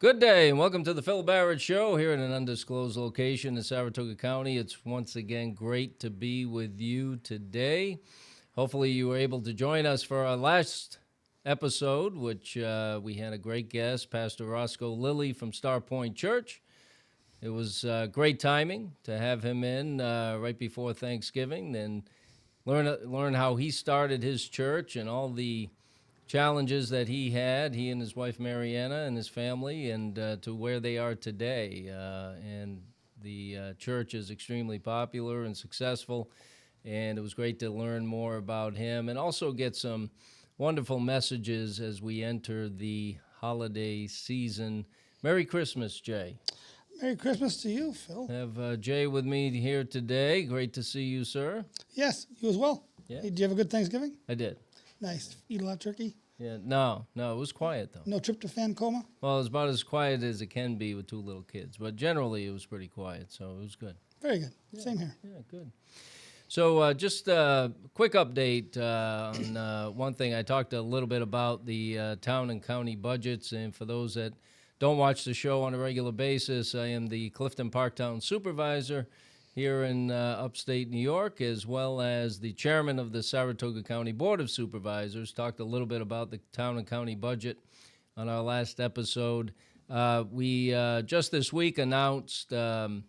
Good day, and welcome to the Phil Barrett Show here in an undisclosed location in Saratoga County. It's once again great to be with you today. Hopefully you were able to join us for our last episode, which we had a great guest, Pastor Roscoe Lilly from Star Point Church. It was great timing to have him in right before Thanksgiving and learn how he started his church and all the challenges that he and his wife Mariana and his family, and to where they are today. And the church is extremely popular and successful, and it was great to learn more about him and also get some wonderful messages as we enter the holiday season. Merry Christmas, Jay. Merry Christmas to you, Phil. Have Jay with me here today. Great to see you, sir. Yes, you as well. Yeah. Hey, did you have a good Thanksgiving? I did. Nice. Eat a lot of turkey? Yeah, no, it was quiet, though. No tryptophan coma? Well, it's about as quiet as it can be with two little kids, but generally it was pretty quiet, so it was good. Very good. Same here. Yeah, good. So just a quick update on one thing. I talked a little bit about the town and county budgets, and for those that don't watch the show on a regular basis, I am the Clifton Parktown Supervisor here in upstate New York, as well as the chairman of the Saratoga County Board of Supervisors. Talked a little bit about the town and county budget on our last episode. We just this week announced kind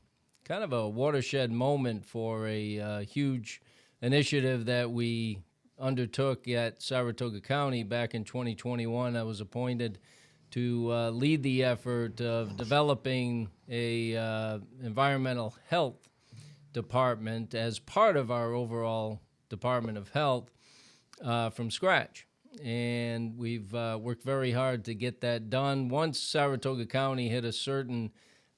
of a watershed moment for a huge initiative that we undertook at Saratoga County back in 2021. I was appointed to lead the effort of developing a environmental health department as part of our overall Department of Health from scratch. And we've worked very hard to get that done. Once Saratoga County hit a certain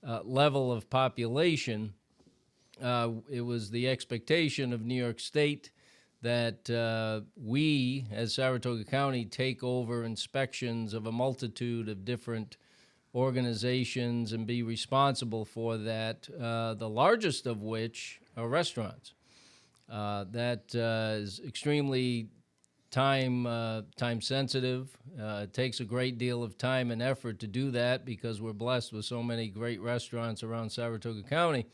level of population, it was the expectation of New York State that we, as Saratoga County, take over inspections of a multitude of different organizations and be responsible for that, the largest of which are restaurants. That is extremely time sensitive. It takes a great deal of time and effort to do that because we're blessed with so many great restaurants around Saratoga County.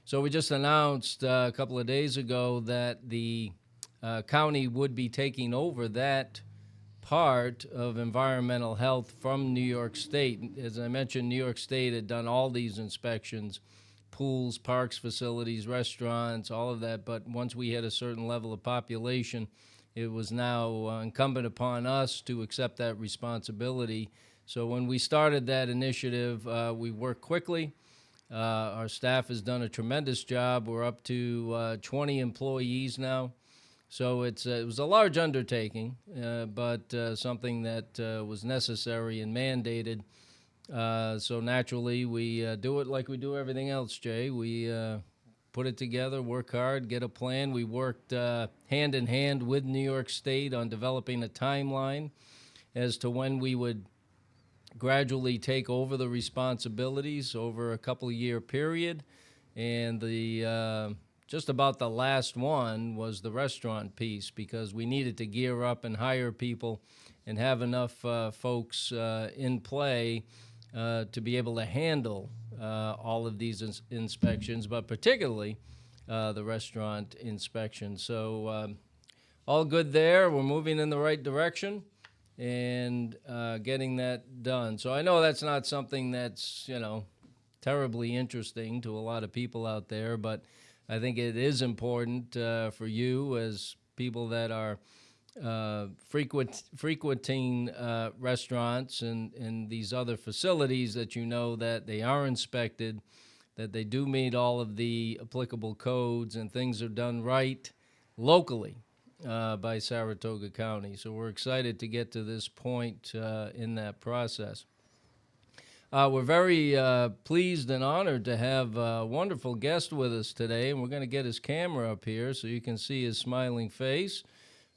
So we just announced a couple of days ago that the county would be taking over that part of environmental health from New York State. As I mentioned, New York State had done all these inspections, pools, parks, facilities, restaurants, all of that. But once we hit a certain level of population, it was now incumbent upon us to accept that responsibility. So when we started that initiative, we worked quickly. Our staff has done a tremendous job. We're up to 20 employees now. So it was a large undertaking, but something that was necessary and mandated. So naturally, we do it like we do everything else, Jay. We put it together, work hard, get a plan. We worked hand in hand with New York State on developing a timeline as to when we would gradually take over the responsibilities over a couple-year period. And the just about the last one was the restaurant piece, because we needed to gear up and hire people and have enough folks in play to be able to handle all of these inspections, but particularly the restaurant inspection. So all good there. We're moving in the right direction and getting that done. So I know that's not something that's, terribly interesting to a lot of people out there, but I think it is important for you as people that are frequenting restaurants and these other facilities, that you know that they are inspected, that they do meet all of the applicable codes, and things are done right locally by Saratoga County. So we're excited to get to this point in that process. We're very pleased and honored to have a wonderful guest with us today, and we're going to get his camera up here so you can see his smiling face.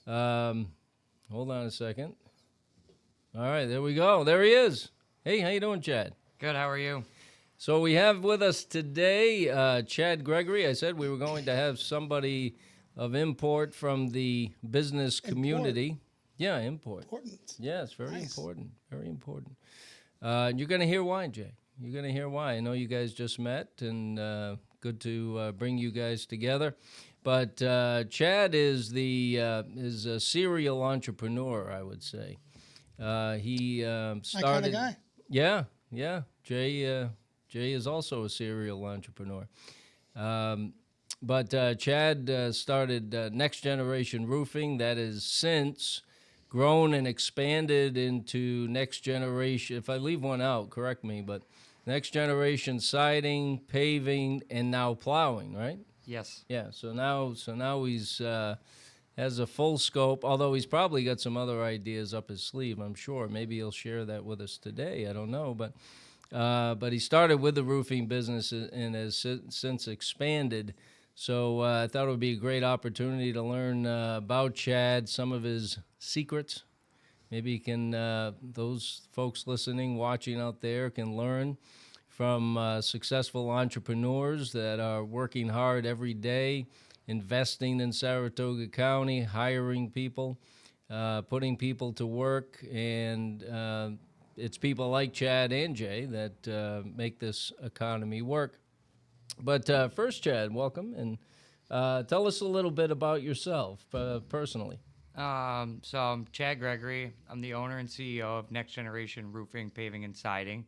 Hold on a second. All right, there we go. There he is. Hey, how you doing, Chad? Good, how are you? So we have with us today Chad Gregory. I said we were going to have somebody of import from the business community. Yeah, import. Important. Yeah, it's very Nice. important. Very important. You're going to hear why, Jay. You're going to hear why. I know you guys just met, and good to bring you guys together. But Chad is is a serial entrepreneur, I would say. He My kind of started. guy. Yeah, yeah. Jay is also a serial entrepreneur. Um, but Chad started Next Generation Roofing. That has since grown and expanded into Next Generation. If I leave one out, correct me. But Next Generation Siding, Paving, and now Plowing. Right? Yes. Yeah. So now he's has a full scope. Although he's probably got some other ideas up his sleeve. I'm sure. Maybe he'll share that with us today. I don't know, but he started with the roofing business and has since expanded. So I thought it would be a great opportunity to learn about Chad, some of his secrets. Maybe those folks listening, watching out there, can learn from successful entrepreneurs that are working hard every day, investing in Saratoga County, hiring people, putting people to work, and it's people like Chad and Jay that make this economy work. But first, Chad, welcome, and tell us a little bit about yourself personally. So I'm Chad Gregory. I'm the owner and CEO of Next Generation Roofing, Paving, and Siding.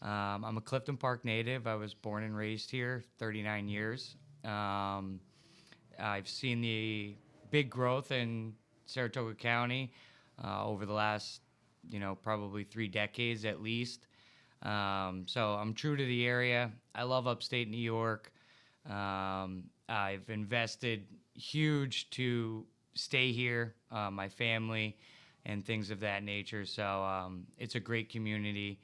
I'm a Clifton Park native. I was born and raised here, 39 years. I've seen the big growth in Saratoga County over the last, probably 3 decades at least. So I'm true to the area. I love upstate New York. I've invested huge to stay here, my family, and things of that nature. So it's a great community,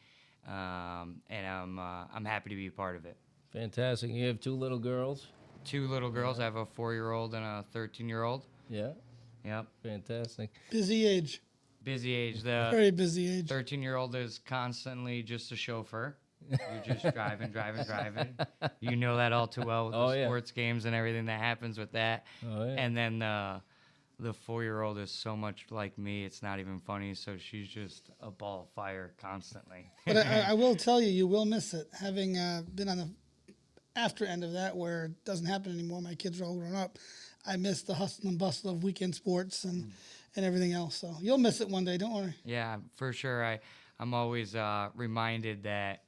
and I'm happy to be a part of it. Fantastic. You have two little girls. 2 little girls. I have a 4-year-old and a 13-year-old. Yeah, Yep. fantastic. Busy age. Busy age. The Very busy age. 13-year-old is constantly just a chauffeur. You're just driving. You know that all too well with Oh, the yeah. sports games and everything that happens with that. Oh, yeah. And then the 4-year-old is so much like me, it's not even funny. So she's just a ball of fire constantly. But I will tell you, you will miss it. Having been on the after end of that, where it doesn't happen anymore. My kids are all grown up. I miss the hustle and bustle of weekend sports and everything else. So you'll miss it one day. Don't worry. Yeah, for sure. I'm always reminded that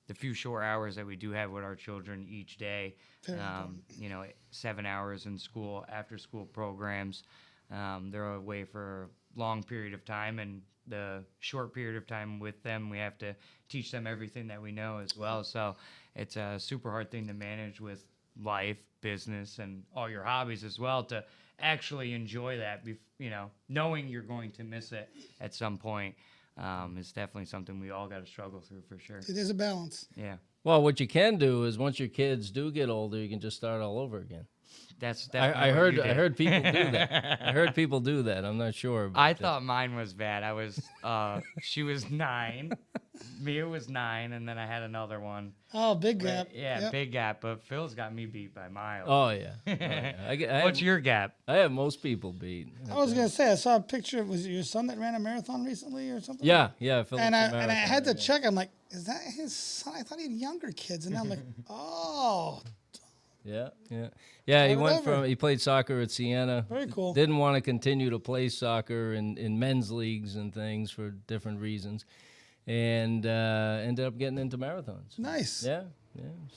the few short hours that we do have with our children each day, Very important. 7 hours in school, after school programs, they're away for a long period of time, and the short period of time with them, we have to teach them everything that we know as well. So it's a super hard thing to manage with life, business, and all your hobbies as well, to actually enjoy that, knowing you're going to miss it at some point. Is definitely something we all got to struggle through for sure. It is a balance. Yeah, Well, what you can do is once your kids do get older, you can just start all over again. that's I definitely heard what you I did. heard people do that. I heard people do that. I'm not sure. I but, thought mine was bad. I was, she was 9, Mia was 9, and then I had another one. Oh, big gap. Yeah, Yep. big gap. But Phil's got me beat by miles. Oh yeah. Oh, yeah. What's your gap? I have most people beat. I was gonna say I saw a picture. Was it your son that ran a marathon recently or something? Yeah. Philip's And I American, had to yeah. check. I'm like, is that his son? I thought he had younger kids, and now I'm like, oh, Yeah. He Start went over. he played soccer at Siena. Very cool. Didn't want to continue to play soccer in men's leagues and things for different reasons, and ended up getting into marathons. nice. Yeah.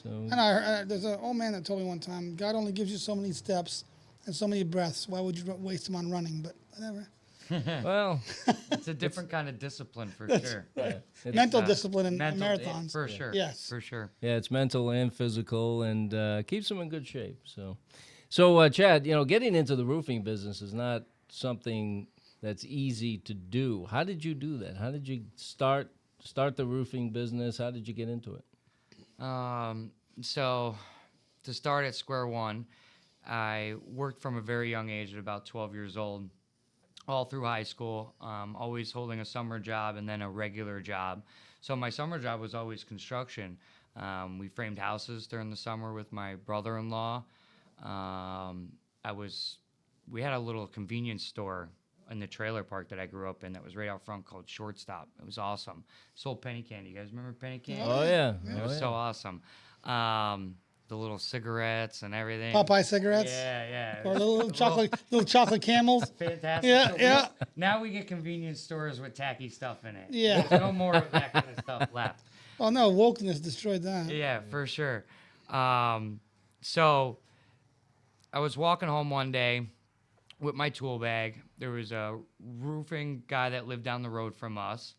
So And there's an old man that told me one time, God only gives you so many steps and so many breaths. Why would you waste them on running? But whatever. well, It's a different kind of discipline for sure. yeah, it's, Mental discipline in Mental, marathons. for sure. Yes. For sure. yeah, it's mental and physical, and keeps them in good shape. So Chad, getting into the roofing business is not something that's easy to do. How did you do that? How did you start the roofing business? How did you get into it? So to start at square one, I worked from a very young age at about 12 years old, all through high school, always holding a summer job and then a regular job. So my summer job was always construction. We framed houses during the summer with my brother-in-law. We had a little convenience store in the trailer park that I grew up in that was right out front called Shortstop. It was awesome. Sold penny candy. You guys remember penny candy? Oh yeah. It was so awesome. The little cigarettes and everything. Popeye cigarettes. Yeah. It Or was little chocolate camels. fantastic. Yeah, So yeah. now we get convenience stores with tacky stuff in it. Yeah. There's no more of that kind of stuff left. Oh no, wokeness destroyed that. Yeah, for sure. So I was walking home one day with my tool bag. There was a roofing guy that lived down the road from us,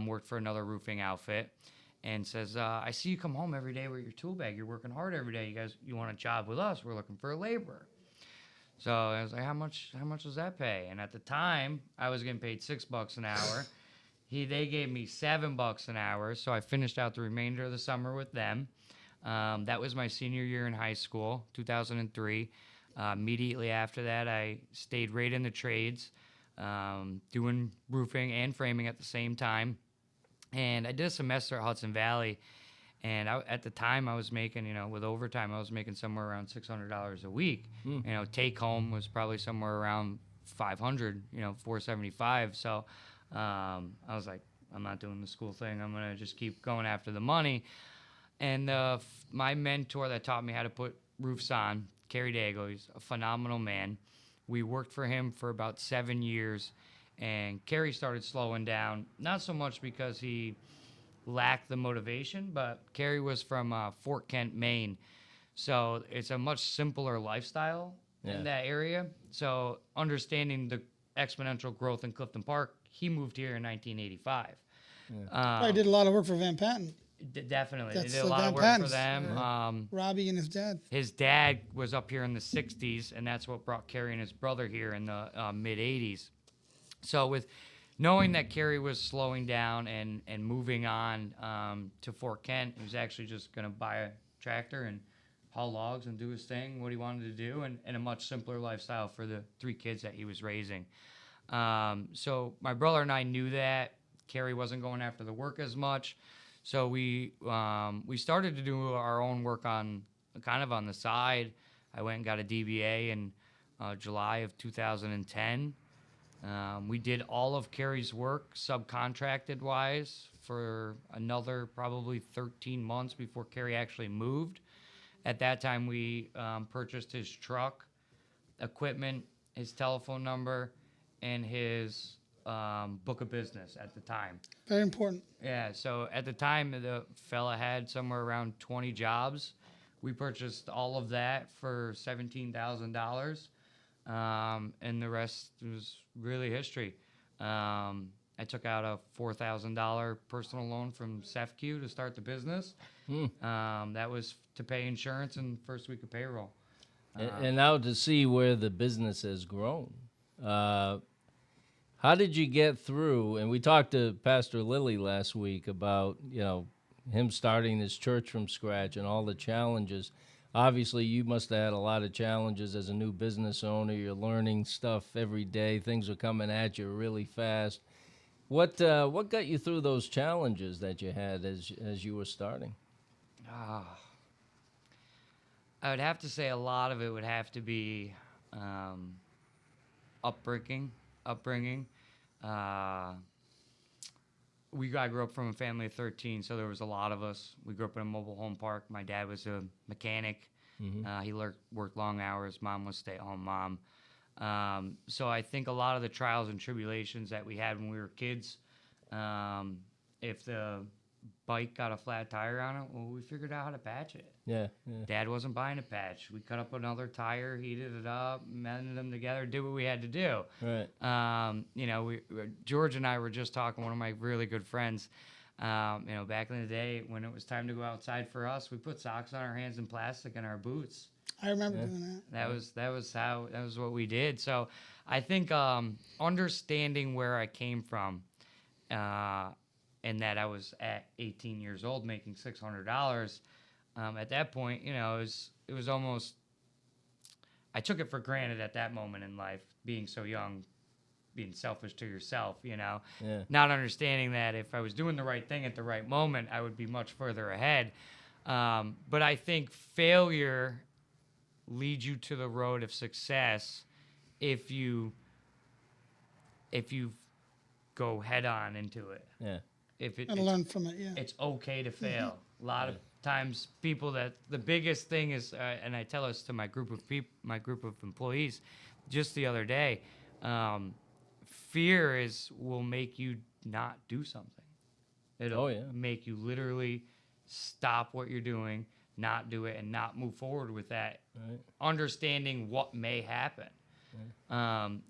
worked for another roofing outfit, and says, I see you come home every day with your tool bag. You're working hard every day. You want a job with us? We're looking for a laborer. So I was like, how much does that pay? And at the time, I was getting paid $6 an hour. They gave me $7 an hour, so I finished out the remainder of the summer with them. That was my senior year in high school, 2003. Immediately after that, I stayed right in the trades, doing roofing and framing at the same time. And I did a semester at Hudson Valley, and at the time I was making, with overtime, I was making somewhere around $600 a week. Take home was probably somewhere around 500, 475. So I was like, I'm not doing the school thing. I'm going to just keep going after the money. And my mentor that taught me how to put roofs on, Kerry Dago, he's a phenomenal man. We worked for him for about 7 years, and Kerry started slowing down, not so much because he lacked the motivation, but Kerry was from Fort Kent, Maine. So it's a much simpler lifestyle in that area. So understanding the exponential growth in Clifton Park, he moved here in 1985. Probably did a lot of work for Van Patten. Definitely. That's They did a lot Van of work Patten's, for them. Robbie and his dad. His dad was up here in the 60s, and that's what brought Kerry and his brother here in the mid-80s. So with knowing that Kerry was slowing down and moving on to Fort Kent, he was actually just going to buy a tractor and haul logs and do his thing, what he wanted to do, and a much simpler lifestyle for the 3 kids that he was raising. So my brother and I knew that Kerry wasn't going after the work as much. So we started to do our own work on the side. I went and got a DBA in July of 2010. We did all of Kerry's work subcontracted wise for another probably 13 months before Kerry actually moved. At that time, we purchased his truck, equipment, his telephone number, and his book of business at the time. Very important. Yeah, so at the time, the fella had somewhere around 20 jobs. We purchased all of that for $17,000, and the rest was really history. I took out a $4,000 personal loan from SEFCU to start the business. That was to pay insurance and first week of payroll. And now to see where the business has grown. How did you get through? And we talked to Pastor Lilly last week about, him starting this church from scratch and all the challenges. Obviously, you must have had a lot of challenges as a new business owner. You're learning stuff every day. Things are coming at you really fast. What got you through those challenges that you had as you were starting? I would have to say a lot of it would have to be upbringing. I grew up from a family of 13, so there was a lot of us. We grew up in a mobile home park. My dad was a mechanic. He worked long hours. Mom was stay-at-home mom. So I think a lot of the trials and tribulations that we had when we were kids, if the bike got a flat tire on it, well, we figured out how to patch it. Yeah. Dad wasn't buying a patch. We cut up another tire, heated it up, mended them together, did what we had to do. Right. George and I were just talking, one of my really good friends, back in the day when it was time to go outside for us, we put socks on our hands and plastic in our boots. I remember doing that. That was what we did. So I think understanding where I came from, and that I was at 18 years old making $600. At that point, it was almost, I took it for granted at that moment in life, being so young, being selfish to yourself, not understanding that if I was doing the right thing at the right moment, I would be much further ahead. But I think failure leads you to the road of success if you if you go head on into it. Yeah. If it, And it's, learn from it. Yeah. it's okay to fail. A lot of times, people that the biggest thing is, and I tell this to my group of my group of employees, just the other day, fear will make you not do something. It'll Oh, yeah. make you literally stop what you're doing, not do it, and not move forward with that. Right. Understanding what may happen.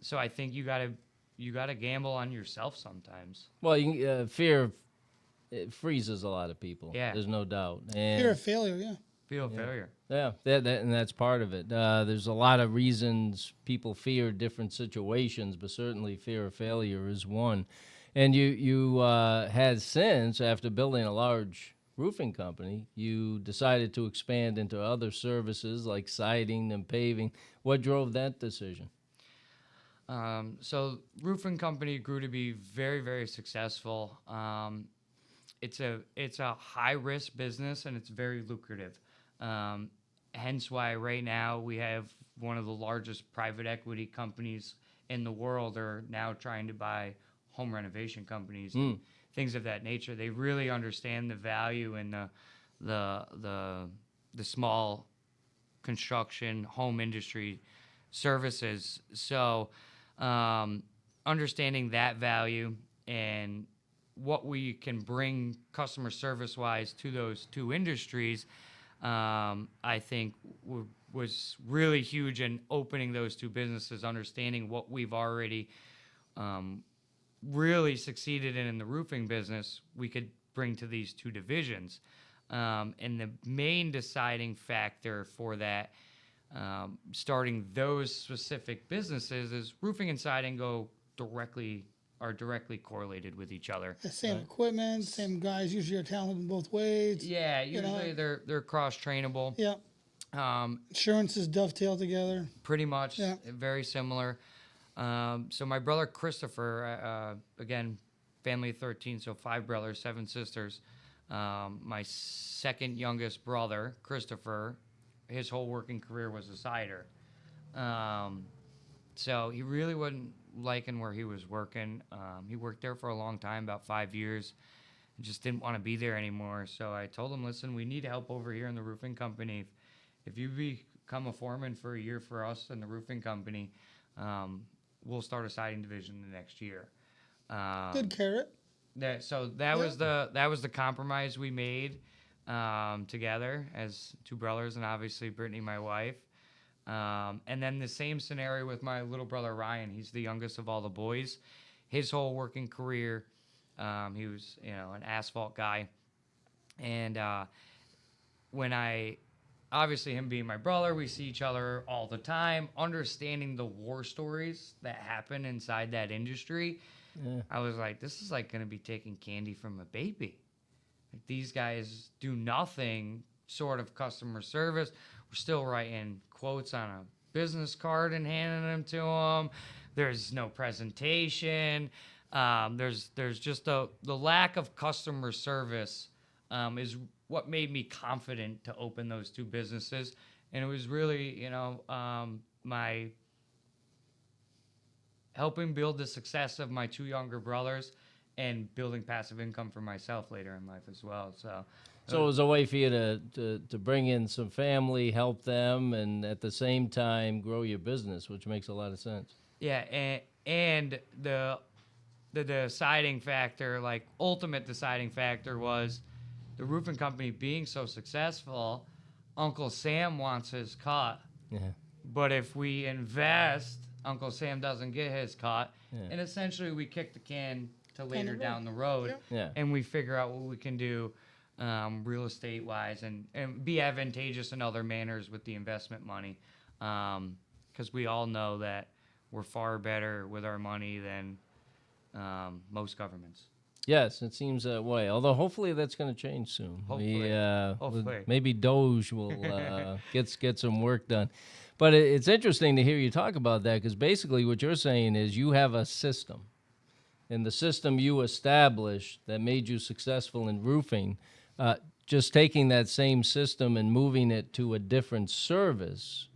So I think you gotta gamble on yourself sometimes. Well, fear, it freezes a lot of people. Yeah. There's no doubt. Fear And of failure. Yeah. Feel failure. yeah, and that's part of it. There's a lot of reasons people fear different situations, but certainly fear of failure is one. And you had since, after building a large roofing company, you decided to expand into other services like siding and paving. What drove that decision? So roofing company grew to be very, very successful. It's a high risk business and it's very lucrative. Hence why right now we have one of the largest private equity companies in the world are now trying to buy home renovation companies, and things of that nature. They really understand the value in the small construction home industry services. So understanding that value and what we can bring customer service wise to those two industries, I think was really huge in opening those two businesses, understanding what we've already really succeeded in the roofing business, we could bring to these two divisions. And the main deciding factor for that, starting those specific businesses, is roofing and siding are directly correlated with each other. The same equipment, same guys. Usually are talented in both ways. Yeah, You know, usually they're cross trainable. Yeah. Insurances dovetail together. Pretty much, Yeah. very similar. So my brother Christopher, again, family of 13, so 5 brothers, 7 sisters. My second youngest brother, Christopher, his whole working career was a cider. So he really wasn't liking where he was working. He worked there for a long time, about 5 years. Just didn't want to be there anymore. So I told him, listen, we need help over here in the roofing company. If you become a foreman for a year for us in the roofing company, we'll start a siding division the next year. Good carrot. That was the compromise we made together as two brothers, and obviously Brittany, my wife. And then the same scenario with my little brother Ryan. He's the youngest of all the boys. His whole working career, he was an asphalt guy, and obviously him being my brother, we see each other all the time. Understanding the war stories that happen inside that industry, I was like, this is like going to be taking candy from a baby. Like, these guys do nothing sort of customer service. We're still writing quotes on a business card and handing them to them. There's no presentation. There's just the lack of customer service is what made me confident to open those two businesses. And it was really, my helping build the success of my two younger brothers and building passive income for myself later in life as well. So it was a way for you to bring in some family, help them, and at the same time grow your business, which makes a lot of sense. Yeah, and the deciding factor, like ultimate deciding factor, was the roofing company being so successful. Uncle Sam wants his cut. Yeah. But if we invest, Uncle Sam doesn't get his cut. Yeah. And essentially we kick the can to later road. down the road. Yeah. And we figure out what we can do real estate wise and be advantageous in other manners with the investment money. Because we all know that we're far better with our money than most governments. Yes, it seems that way. Although hopefully that's going to change soon. Hopefully. Hopefully. Maybe Doge will get some work done. But it's interesting to hear you talk about that, because basically what you're saying is you have a system, and the system you established that made you successful in roofing, just taking that same system and moving it to a different service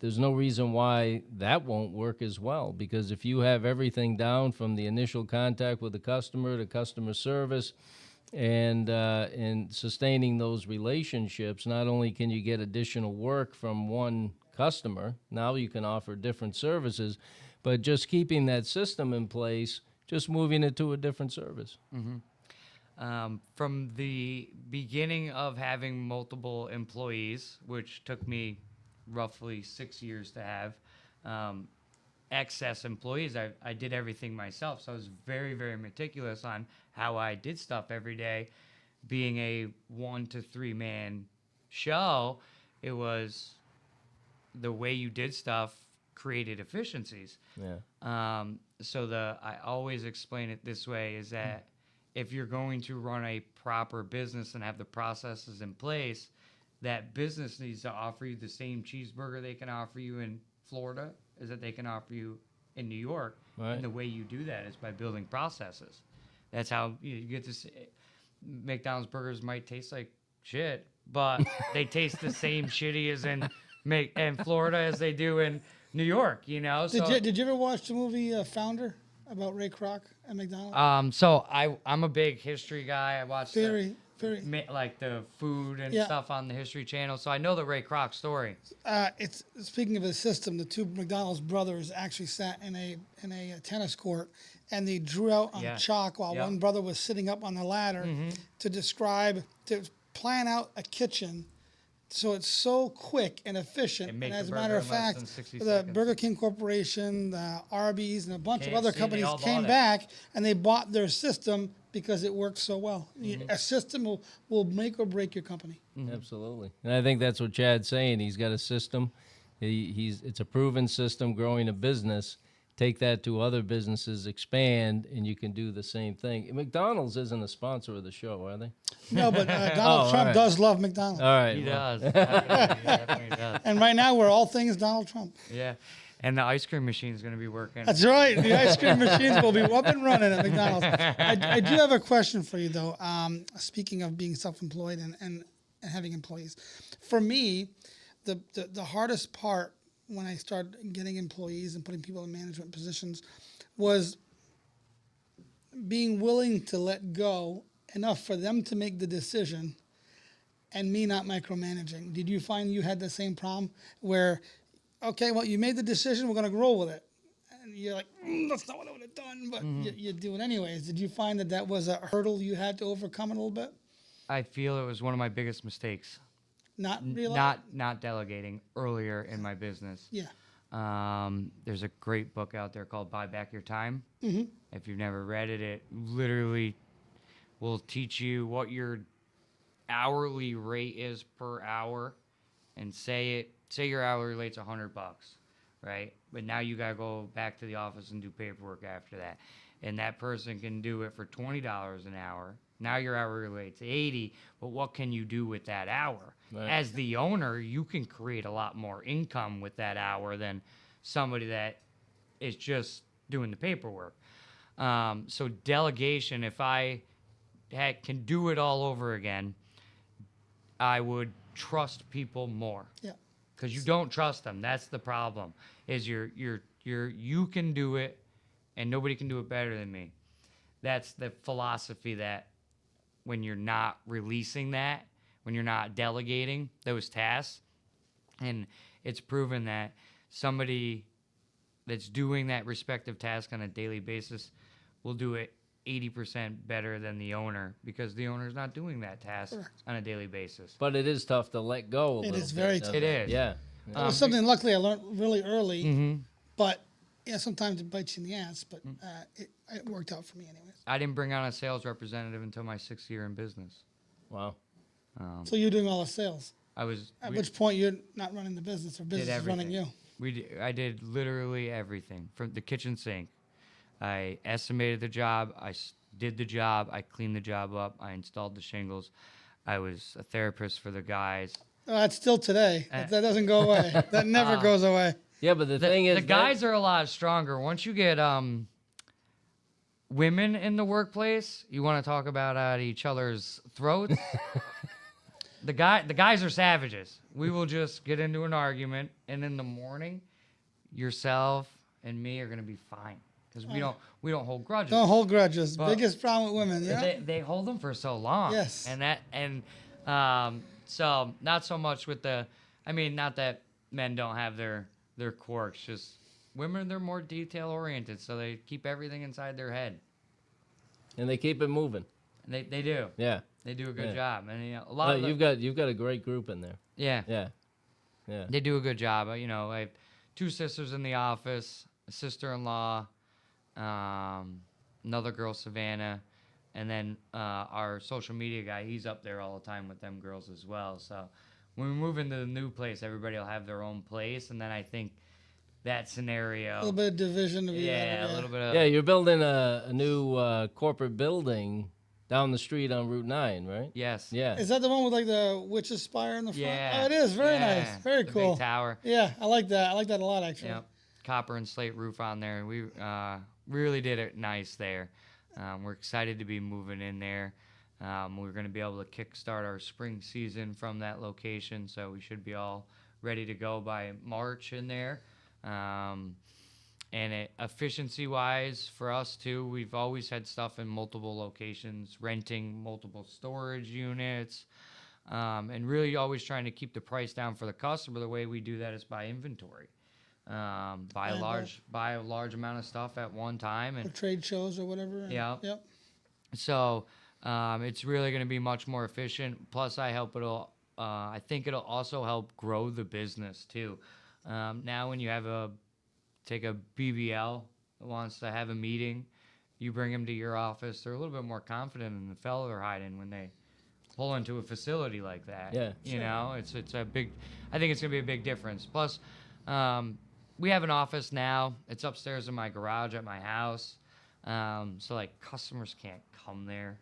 there's no reason why that won't work as well. Because if you have everything down from the initial contact with the customer to customer service, and sustaining those relationships, not only can you get additional work from one customer, now you can offer different services, but just keeping that system in place, just moving it to a different service. From the beginning of having multiple employees, which took me roughly 6 years to have, excess employees, I did everything myself. So I was very, very meticulous on how I did stuff every day. Being a 1 to 3 man show, it was the way you did stuff created efficiencies. Yeah. I always explain it this way, is that if you're going to run a proper business and have the processes in place, that business needs to offer you the same cheeseburger they can offer you in Florida as that they can offer you in New York. Right. And the way you do that is by building processes. That's how you get to see. McDonald's burgers might taste like shit, but they taste the same shitty as in Florida as they do in New York, you know? Did you ever watch the movie Founder about Ray Kroc at McDonald's? I'm a big history guy. I watched Very. like the food and Yeah. stuff on the History Channel, so I know the Ray Kroc story. It's speaking of a system. The two McDonald's brothers actually sat in a tennis court, and they drew out on Yeah. chalk while Yep. one brother was sitting up on the ladder to plan out a kitchen. So it's so quick and efficient. And make And as the a matter of burger in less fact, than 60 the seconds. Burger King Corporation, the Arby's, and a bunch of other KFC, they companies all bought came it. back and they bought their system because it worked so well. Mm-hmm. A system will make or break your company. Absolutely. And I think that's what Chad's saying. He's got a system. It's a proven system growing a business. Take that to other businesses, expand, and you can do the same thing. McDonald's isn't a sponsor of the show, are they? No, but Donald all Trump right. does love McDonald's. Uh, All right. He well, does. Definitely does. And right now, we're all things Donald Trump. Yeah. And the ice cream machine is going to be working. That's right. The ice cream machines will be up and running at McDonald's. I do have a question for you, though. Speaking of being self-employed and having employees, for me, the hardest part when I started getting employees and putting people in management positions was being willing to let go enough for them to make the decision and me not micromanaging. Did you find you had the same problem where, okay, well, you made the decision, we're going to roll with it. And you're like, that's not what I would have done, but you do it anyways. Did you find that was a hurdle you had to overcome a little bit? I feel it was one of my biggest mistakes. Not realize? Not delegating earlier in my business. Yeah. There's a great book out there called Buy Back Your Time. Mm-hmm. If you've never read it, it literally will teach you what your hourly rate is per hour, and say your hourly rate's $100, right? But now you gotta go back to the office and do paperwork after that, and that person can do it for $20 an hour. Now your hourly rate's $80, but what can you do with that hour? Right. As the owner, you can create a lot more income with that hour than somebody that is just doing the paperwork. So delegation, if I can do it all over again, I would trust people more. Yeah. Because you don't trust them. That's the problem. Is you can do it, and nobody can do it better than me. That's the philosophy that when you're not releasing that, when you're not delegating those tasks, and it's proven that somebody that's doing that respective task on a daily basis will do it 80% better than the owner, because the owner's not doing that task on a daily basis. But it is tough to let go. It is bit, very doesn't tough. It is. Yeah. That was something luckily I learned really early, but yeah, sometimes it bites you in the ass, but it worked out for me anyways. I didn't bring on a sales representative until my 6th year in business. Wow. So you're doing all the sales. At We which point you're not running the business or did business is everything. running you. I did literally everything, from the kitchen sink. I estimated the job. I did the job. I cleaned the job up. I installed the shingles. I was a therapist for the guys. That's still today. That doesn't go away. That never goes away. Yeah, but the thing is, The guys are a lot stronger. Once you get women in the workplace, you want to talk about at each other's throats. the guys are savages. We will just get into an argument, and in the morning, yourself and me are gonna be fine because we don't hold grudges. Don't hold grudges. But Biggest problem with women. Yeah. they hold them for so long. Yes. So not so much with the. I mean, not that men don't have their quirks. Just women, they're more detail oriented, so they keep everything inside their head. And they keep it moving. And they do. Yeah. They do a good Yeah. job, and a lot of you've got a great group in there. yeah. Yeah. Yeah. They do a good job. I have 2 sisters in the office, a sister-in-law, another girl, Savannah, and then our social media guy. He's up there all the time with them girls as well. So when we move into the new place, everybody will have their own place, and then I think that scenario. A little bit of division to be Yeah, better, a little bit of. Yeah, you're building a new corporate building down the street on Route 9, right? Yes. Yeah. Is that the one with like the witch's spire in the front? Yeah. Oh, it is. Very Yeah, nice. Very the cool. Big tower. Yeah, I like that. I like that a lot, actually. Yep. Copper and slate roof on there. We really did it nice there. We're excited to be moving in there. We're going to be able to kickstart our spring season from that location, so we should be all ready to go by March in there. And efficiency-wise for us too, we've always had stuff in multiple locations, renting multiple storage units, and really always trying to keep the price down for the customer. The way we do that is by inventory. Buy a large amount of stuff at one time, Or and trade shows or whatever. Yeah. Yep. so it's really going to be much more efficient. Plus, I think it'll also help grow the business too. Now, when you take a BBL that wants to have a meeting, you bring them to your office. They're a little bit more confident in the fella they're hiding when they pull into a facility like that. Yeah. You know, it's a big. I think it's gonna be a big difference. Plus, we have an office now. It's upstairs in my garage at my house. So like customers can't come there.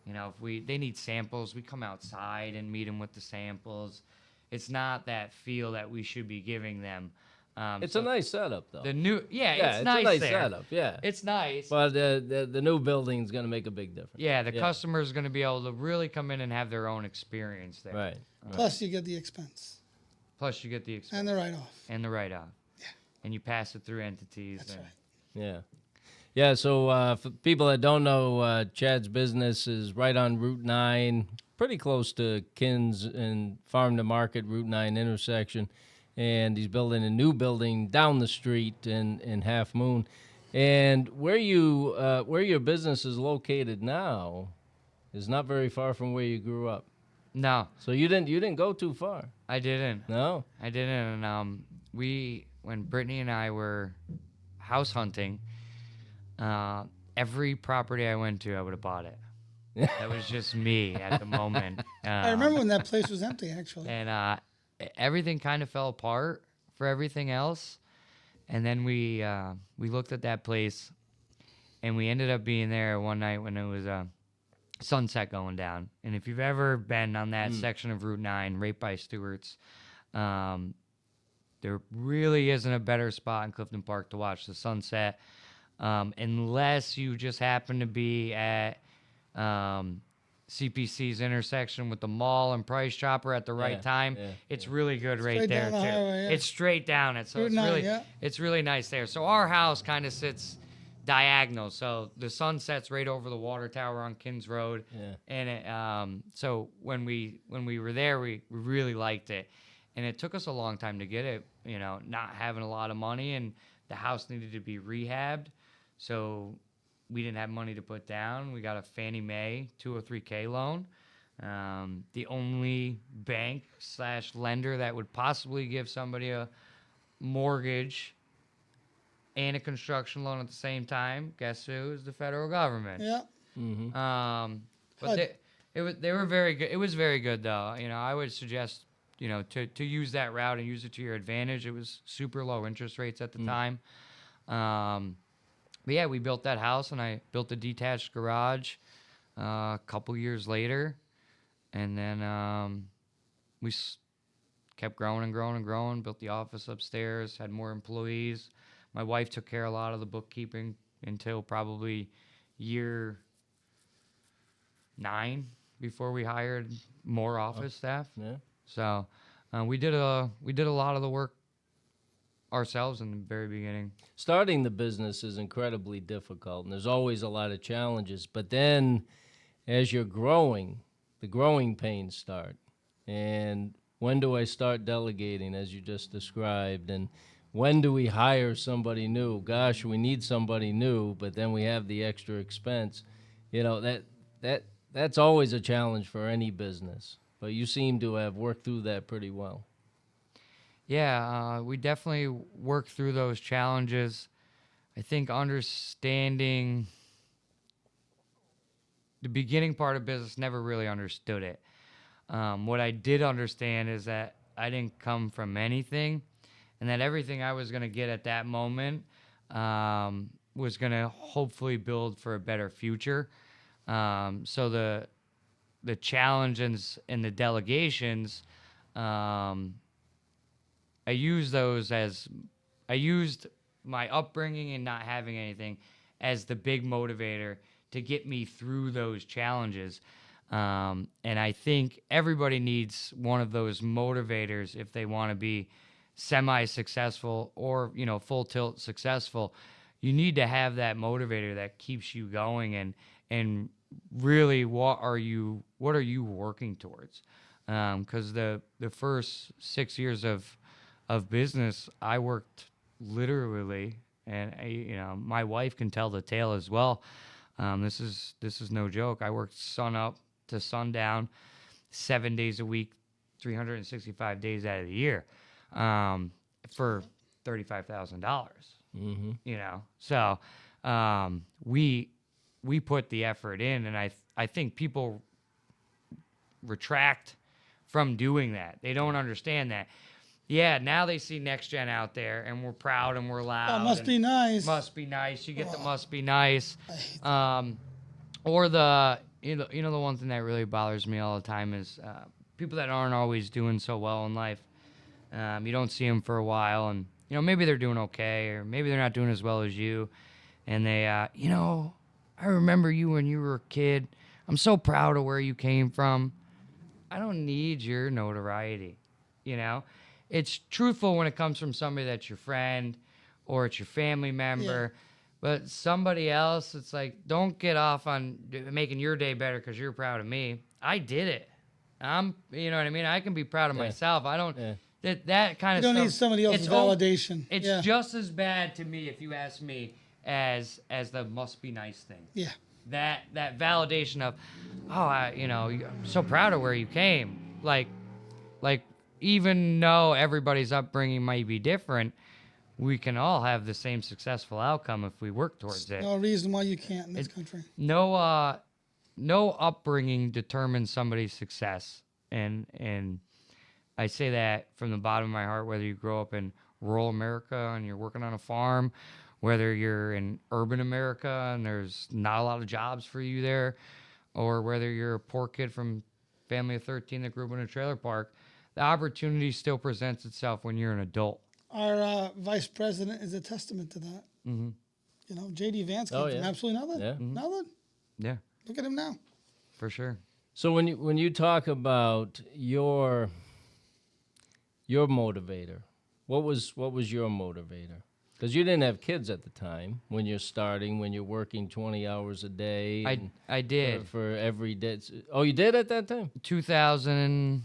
You know, if they need samples, we come outside and meet them with the samples. It's not that feel that we should be giving them. It's a nice setup, though. The new, yeah, it's nice a nice there. setup. Yeah. It's nice. But the new building's going to make a big difference. Yeah, the customer's going to be able to really come in and have their own experience there. Right. Plus, you get the expense Plus, you get the experience and the write-off. and the write-off. Yeah. And you pass it through entities. That's and, right. Yeah. Yeah, so for people that don't know, Chad's business is right on Route 9, pretty close to Kins and Farm to Market, Route 9 intersection. And he's building a new building down the street in Half Moon. And where your business is located now is not very far from where you grew up. No, So you didn't go too far. I didn't. No. I didn't. And when Brittany and I were house hunting, every property I went to, I would have bought it. That was just me at the moment. I remember when that place was empty, actually. And everything kind of fell apart for everything else. And then we looked at that place, and we ended up being there one night when it was sunset going down. And if you've ever been on that section of Route 9, right by Stewart's, there really isn't a better spot in Clifton Park to watch the sunset, unless you just happen to be at CPC's intersection with the mall and Price Chopper at the right time. yeah, It's really good right Straight there down too. the highway, yeah. It's straight down it, so Route it's 9, really yeah. it's really nice there. So our house kind of sits diagonal, so the sun sets right over the water tower on Kins Road. Yeah. And it, so when we were there, we really liked it, and it took us a long time to get it. You know, not having a lot of money, and the house needed to be rehabbed, so we didn't have money to put down. We got a Fannie Mae 203K loan. The only bank / lender that would possibly give somebody a mortgage and a construction loan at the same time, guess who? Is the federal government. Yeah. But they were very good. It was very good though. You know, I would suggest, you know, to use that route and use it to your advantage. It was super low interest rates at the time. But yeah, we built that house, and I built a detached garage a couple years later, and then we kept growing and growing and growing. Built the office upstairs, had more employees. My wife took care of a lot of the bookkeeping until probably year 9. before we hired more office staff. Yeah. So we did a lot of the work ourselves in the very beginning. Starting the business is incredibly difficult, and there's always a lot of challenges. But then, as you're growing, the growing pains start. And when do I start delegating, as you just described? And when do we hire somebody new? Gosh, we need somebody new, but then we have the extra expense. You know, that's always a challenge for any business. But you seem to have worked through that pretty well. Yeah, we definitely worked through those challenges. I think understanding the beginning part of business, never really understood it. What I did understand is that I didn't come from anything, and that everything I was going to get at that moment was going to hopefully build for a better future. So the challenges and the delegations, I used my upbringing and not having anything as the big motivator to get me through those challenges. And I think everybody needs one of those motivators if they want to be semi-successful or, full tilt successful. You need to have that motivator that keeps you going, and really what are you working towards? Because the first 6 years of business, I worked literally, and my wife can tell the tale as well. This is no joke. I worked sun up to sundown, 7 days a week, 365 days out of the year, for $35,000. So we put the effort in, and I think people retract from doing that. They don't understand that. Yeah, now they see Next Gen out there, and we're proud and we're loud. Oh, must be nice. Must be nice. You get the must be nice. Or the the one thing that really bothers me all the time is people that aren't always doing so well in life. You don't see them for a while, and maybe they're doing okay, or maybe they're not doing as well as you, and they I remember you when you were a kid. I'm so proud of where you came from. I don't need your notoriety. It's truthful when it comes from somebody that's your friend or it's your family member. Yeah. But somebody else, it's like, don't get off on making your day better because you're proud of me. I did it. You know what I mean? I can be proud of myself. I don't, that kind of stuff. You don't need somebody else's validation. It's just as bad to me, if you ask me, as the must be nice thing. Yeah. That validation of, I'm so proud of where you came. Like, even though everybody's upbringing might be different, we can all have the same successful outcome if we work towards it. No reason why you can't in this country. No upbringing determines somebody's success, and I say that from the bottom of my heart. Whether you grow up in rural America and you're working on a farm, whether you're in urban America and there's not a lot of jobs for you there, or whether you're a poor kid from family of 13 that grew up in a trailer park, the opportunity still presents itself when you're an adult. Our vice president is a testament to that. Mm-hmm. J.D. Vance came from absolutely nothing. Yeah. Mm-hmm. Nothing. Yeah. Look at him now. For sure. So when you talk about your motivator, what was your motivator? Because you didn't have kids at the time when you're starting, when you're working 20 hours a day. I did. For every day. Oh, you did at that time? 2000.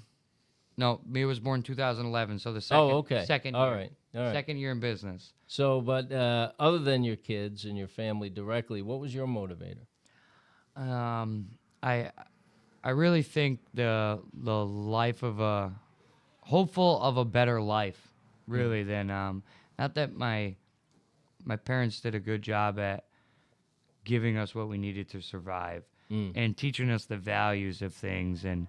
No, me was born 2011, so the second. Oh, okay. Second year. All right. Second year in business. So, but other than your kids and your family directly, what was your motivator? I really think the life of a hopeful of a better life, really, than not that my parents did a good job at giving us what we needed to survive and teaching us the values of things, and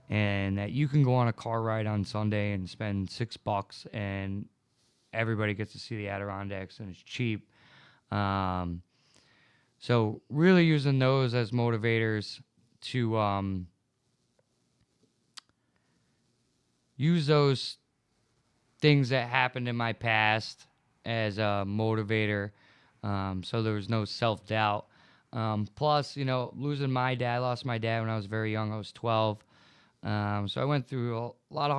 that you can go on a car ride on Sunday and spend $6 and everybody gets to see the Adirondacks and it's cheap. So really using those as motivators to use those things that happened in my past as a motivator, so there was no self-doubt. Plus, losing my dad, I lost my dad when I was very young. I was 12. So I went through a lot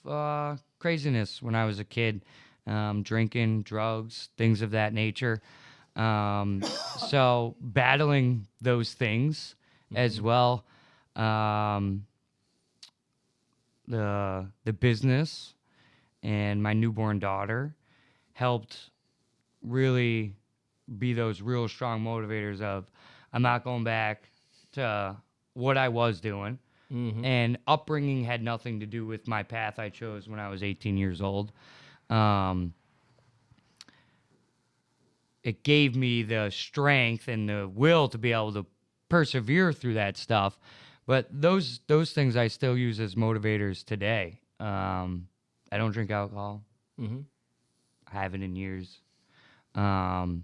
of craziness when I was a kid, drinking, drugs, things of that nature. So battling those things as well. Um, the business and my newborn daughter helped really be those real strong motivators of I'm not going back to what I was doing. And upbringing had nothing to do with my path I chose when I was 18 years old. It gave me the strength and the will to be able to persevere through that stuff. But those things I still use as motivators today. I don't drink alcohol. Mm-hmm. I haven't in years. And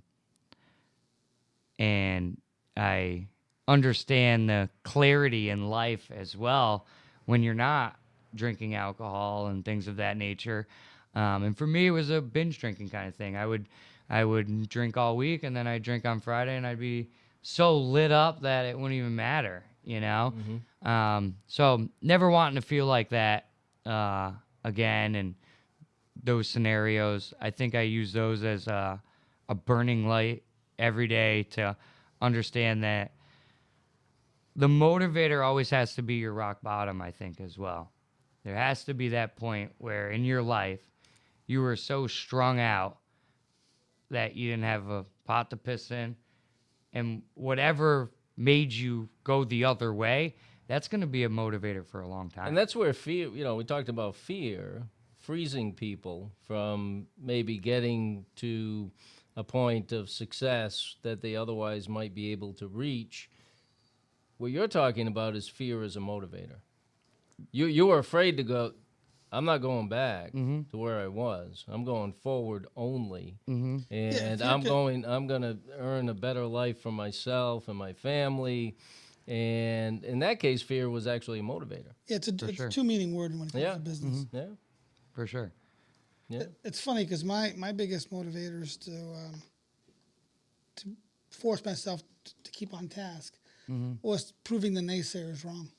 I understand the clarity in life as well when you're not drinking alcohol and things of that nature. And for me, it was a binge drinking kind of thing. I would drink all week, and then I'd drink on Friday, and I'd be so lit up that it wouldn't even matter, So never wanting to feel like that again. And those scenarios, I think I use those as a burning light every day to understand that the motivator always has to be your rock bottom, I think, as well. There has to be that point where in your life you were so strung out that you didn't have a pot to piss in, and whatever made you go the other way, that's going to be a motivator for a long time. And that's where fear, we talked about fear freezing people from maybe getting to a point of success that they otherwise might be able to reach. What you're talking about is fear as a motivator. You were afraid to go, I'm not going back to where I was. I'm going forward only. And I'm going to earn a better life for myself and my family. And in that case, fear was actually a motivator. Yeah, it's sure. a two-meaning word when it comes Yeah. to business. Yeah. For sure. Yeah. It's funny because my biggest motivators to force myself to keep on task was proving the naysayers wrong.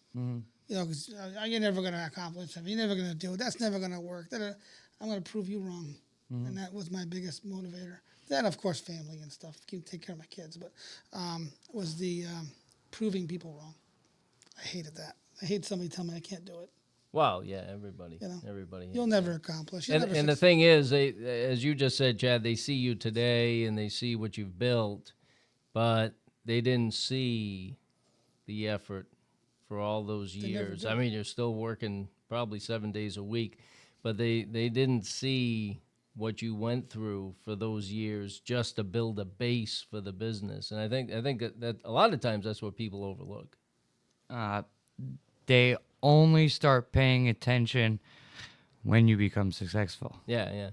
Because you're never going to accomplish something. You're never going to do it. That's never going to work. I'm going to prove you wrong. And that was my biggest motivator. Then, of course, family and stuff. Take care of my kids. But was the proving people wrong. I hated that. I hate somebody telling me I can't do it. Well, yeah, everybody. Everybody. You'll never accomplish. You'll never And the succeed. thing is, as you just said, Chad, they see you today and they see what you've built, but they didn't see the effort for all those years. did. I mean, you're still working probably 7 days a week, but they didn't see what you went through for those years just to build a base for the business. And I think that a lot of times that's what people overlook. They only start paying attention when you become successful. Yeah.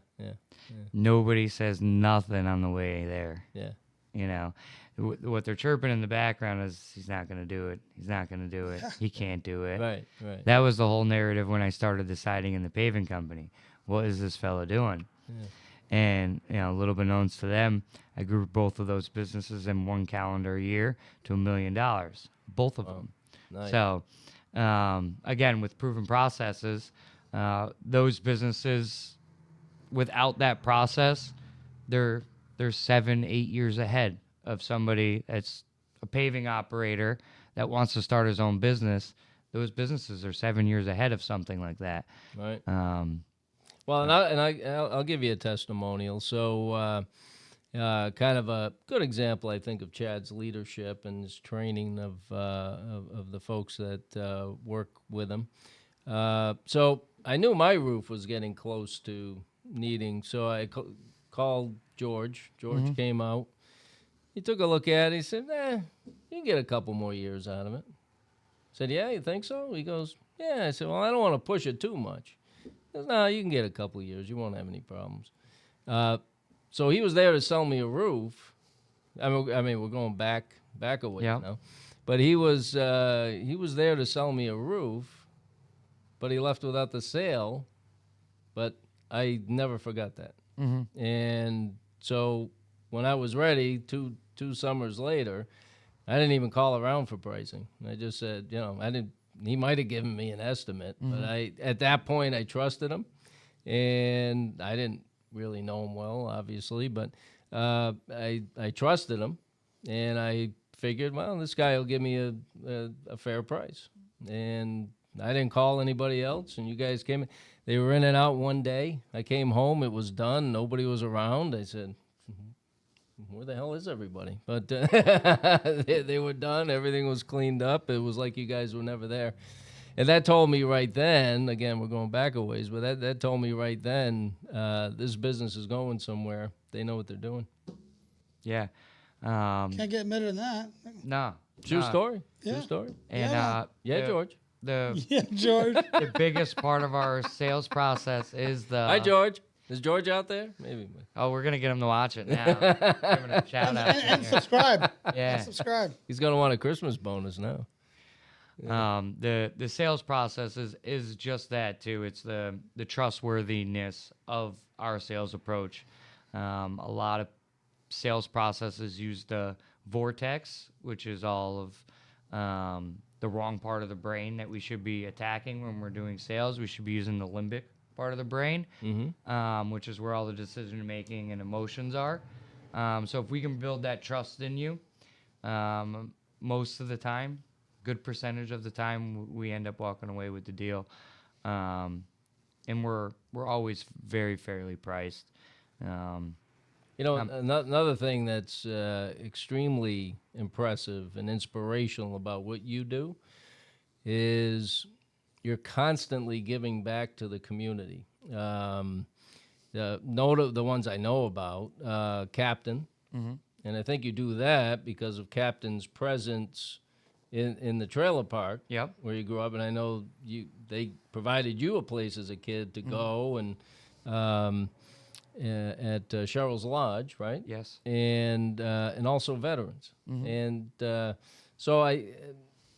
Nobody says nothing on the way there. Yeah. What they're chirping in the background is he's not going to do it. He's not going to do it. He can't do it. Right. That was the whole narrative when I started deciding in the paving company. What is this fella doing? Yeah. And, a little bit known to them, I grew both of those businesses in one calendar year to $1 million. Both of them. Nice. So, again, with proven processes, those businesses, without that process, they're 7-8 years ahead of somebody that's a paving operator that wants to start his own business. Those businesses are 7 years ahead of something like that. Right. Well, I'll give you a testimonial. So, kind of a good example, I think, of Chad's leadership and his training of the folks that work with him. So I knew my roof was getting close to needing, so I called George. George came out. He took a look at it. He said, you can get a couple more years out of it. I said, yeah, you think so? He goes, yeah. I said, well, I don't want to push it too much. He goes, no, you can get a couple of years. You won't have any problems. So he was there to sell me a roof. I mean, we're going back a ways now. But he was there to sell me a roof, but he left without the sale. But I never forgot that. And so when I was ready, two 2 summers later, I didn't even call around for pricing. I just said, I didn't. He might have given me an estimate, but at that point I trusted him, and I didn't really know him well, obviously, but I trusted him, and I figured, well, this guy will give me a fair price, and I didn't call anybody else, and you guys came in. They were in and out one day. I came home, it was done, nobody was around. I said, where the hell is everybody? But they were done, everything was cleaned up. It was like you guys were never there. And that told me right then, again, we're going back a ways, but that told me right then, this business is going somewhere. They know what they're doing. Yeah. Can't get better than that. No. True story. Yeah. True story. And Yeah, George. Yeah, George. The biggest part of our sales process is the. Hi, George. Is George out there? Maybe. Oh, we're gonna get him to watch it now. Giving a shout out. and subscribe. Yeah. And subscribe. He's going to want a Christmas bonus now. The sales process is just that too. It's the trustworthiness of our sales approach. A lot of sales processes use the vortex, which is all of the wrong part of the brain that we should be attacking when we're doing sales. We should be using the limbic part of the brain, which is where all the decision making and emotions are. So if we can build that trust in you, most of the time, good percentage of the time, we end up walking away with the deal, and we're always very fairly priced. Another thing that's extremely impressive and inspirational about what you do is you're constantly giving back to the community. The ones I know about, Captain, and I think you do that because of Captain's presence in the trailer park where you grew up, and I know they provided you a place as a kid to go and at Cheryl's Lodge, right? Yes. And also veterans. And so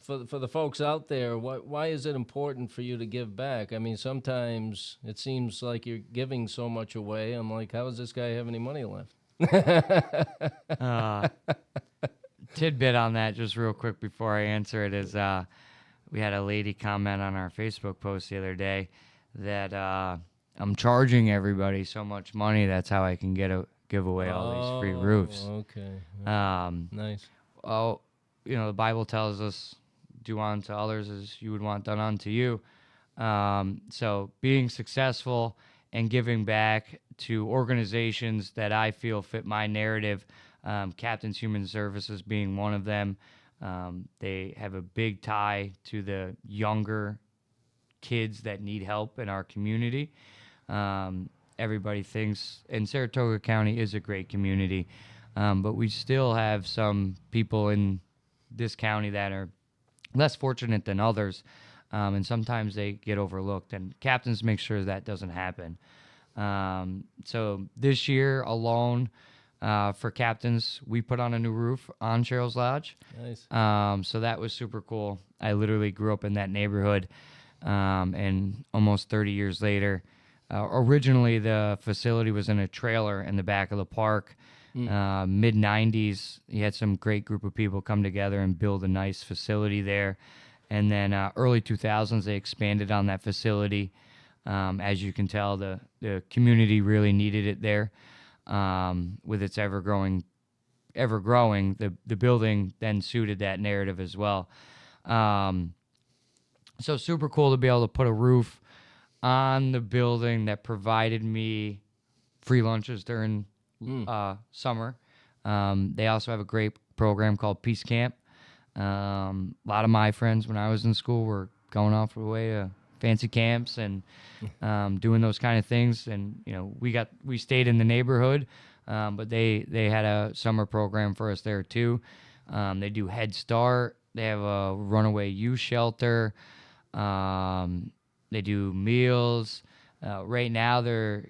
for the folks out there, why is it important for you to give back? I mean, sometimes it seems like you're giving so much away. I'm like, how does this guy have any money left? Tidbit on that, just real quick before I answer it, is we had a lady comment on our Facebook post the other day that I'm charging everybody so much money. That's how I can give away all these free roofs. Okay. Nice. Oh, the Bible tells us, do unto others as you would want done unto you. So being successful and giving back to organizations that I feel fit my narrative, Captain's Human Services being one of them. They have a big tie to the younger kids that need help in our community. Everybody thinks, and Saratoga County is a great community, but we still have some people in this county that are less fortunate than others, and sometimes they get overlooked, and Captains make sure that doesn't happen. So this year alone, for Captains, we put on a new roof on Cheryl's Lodge. Nice. So that was super cool. I literally grew up in that neighborhood, and almost 30 years later, originally the facility was in a trailer in the back of the park. Mid 90s, you had some great group of people come together and build a nice facility there. And then early 2000s, they expanded on that facility. As you can tell, the community really needed it there. With its ever growing, the building then suited that narrative as well. So super cool to be able to put a roof on the building that provided me free lunches during summer. They also have a great program called Peace Camp. A lot of my friends when I was in school were going off away to fancy camps and doing those kind of things. And we stayed in the neighborhood, but they had a summer program for us there too. They do Head Start. They have a runaway youth shelter. They do meals. Right now they're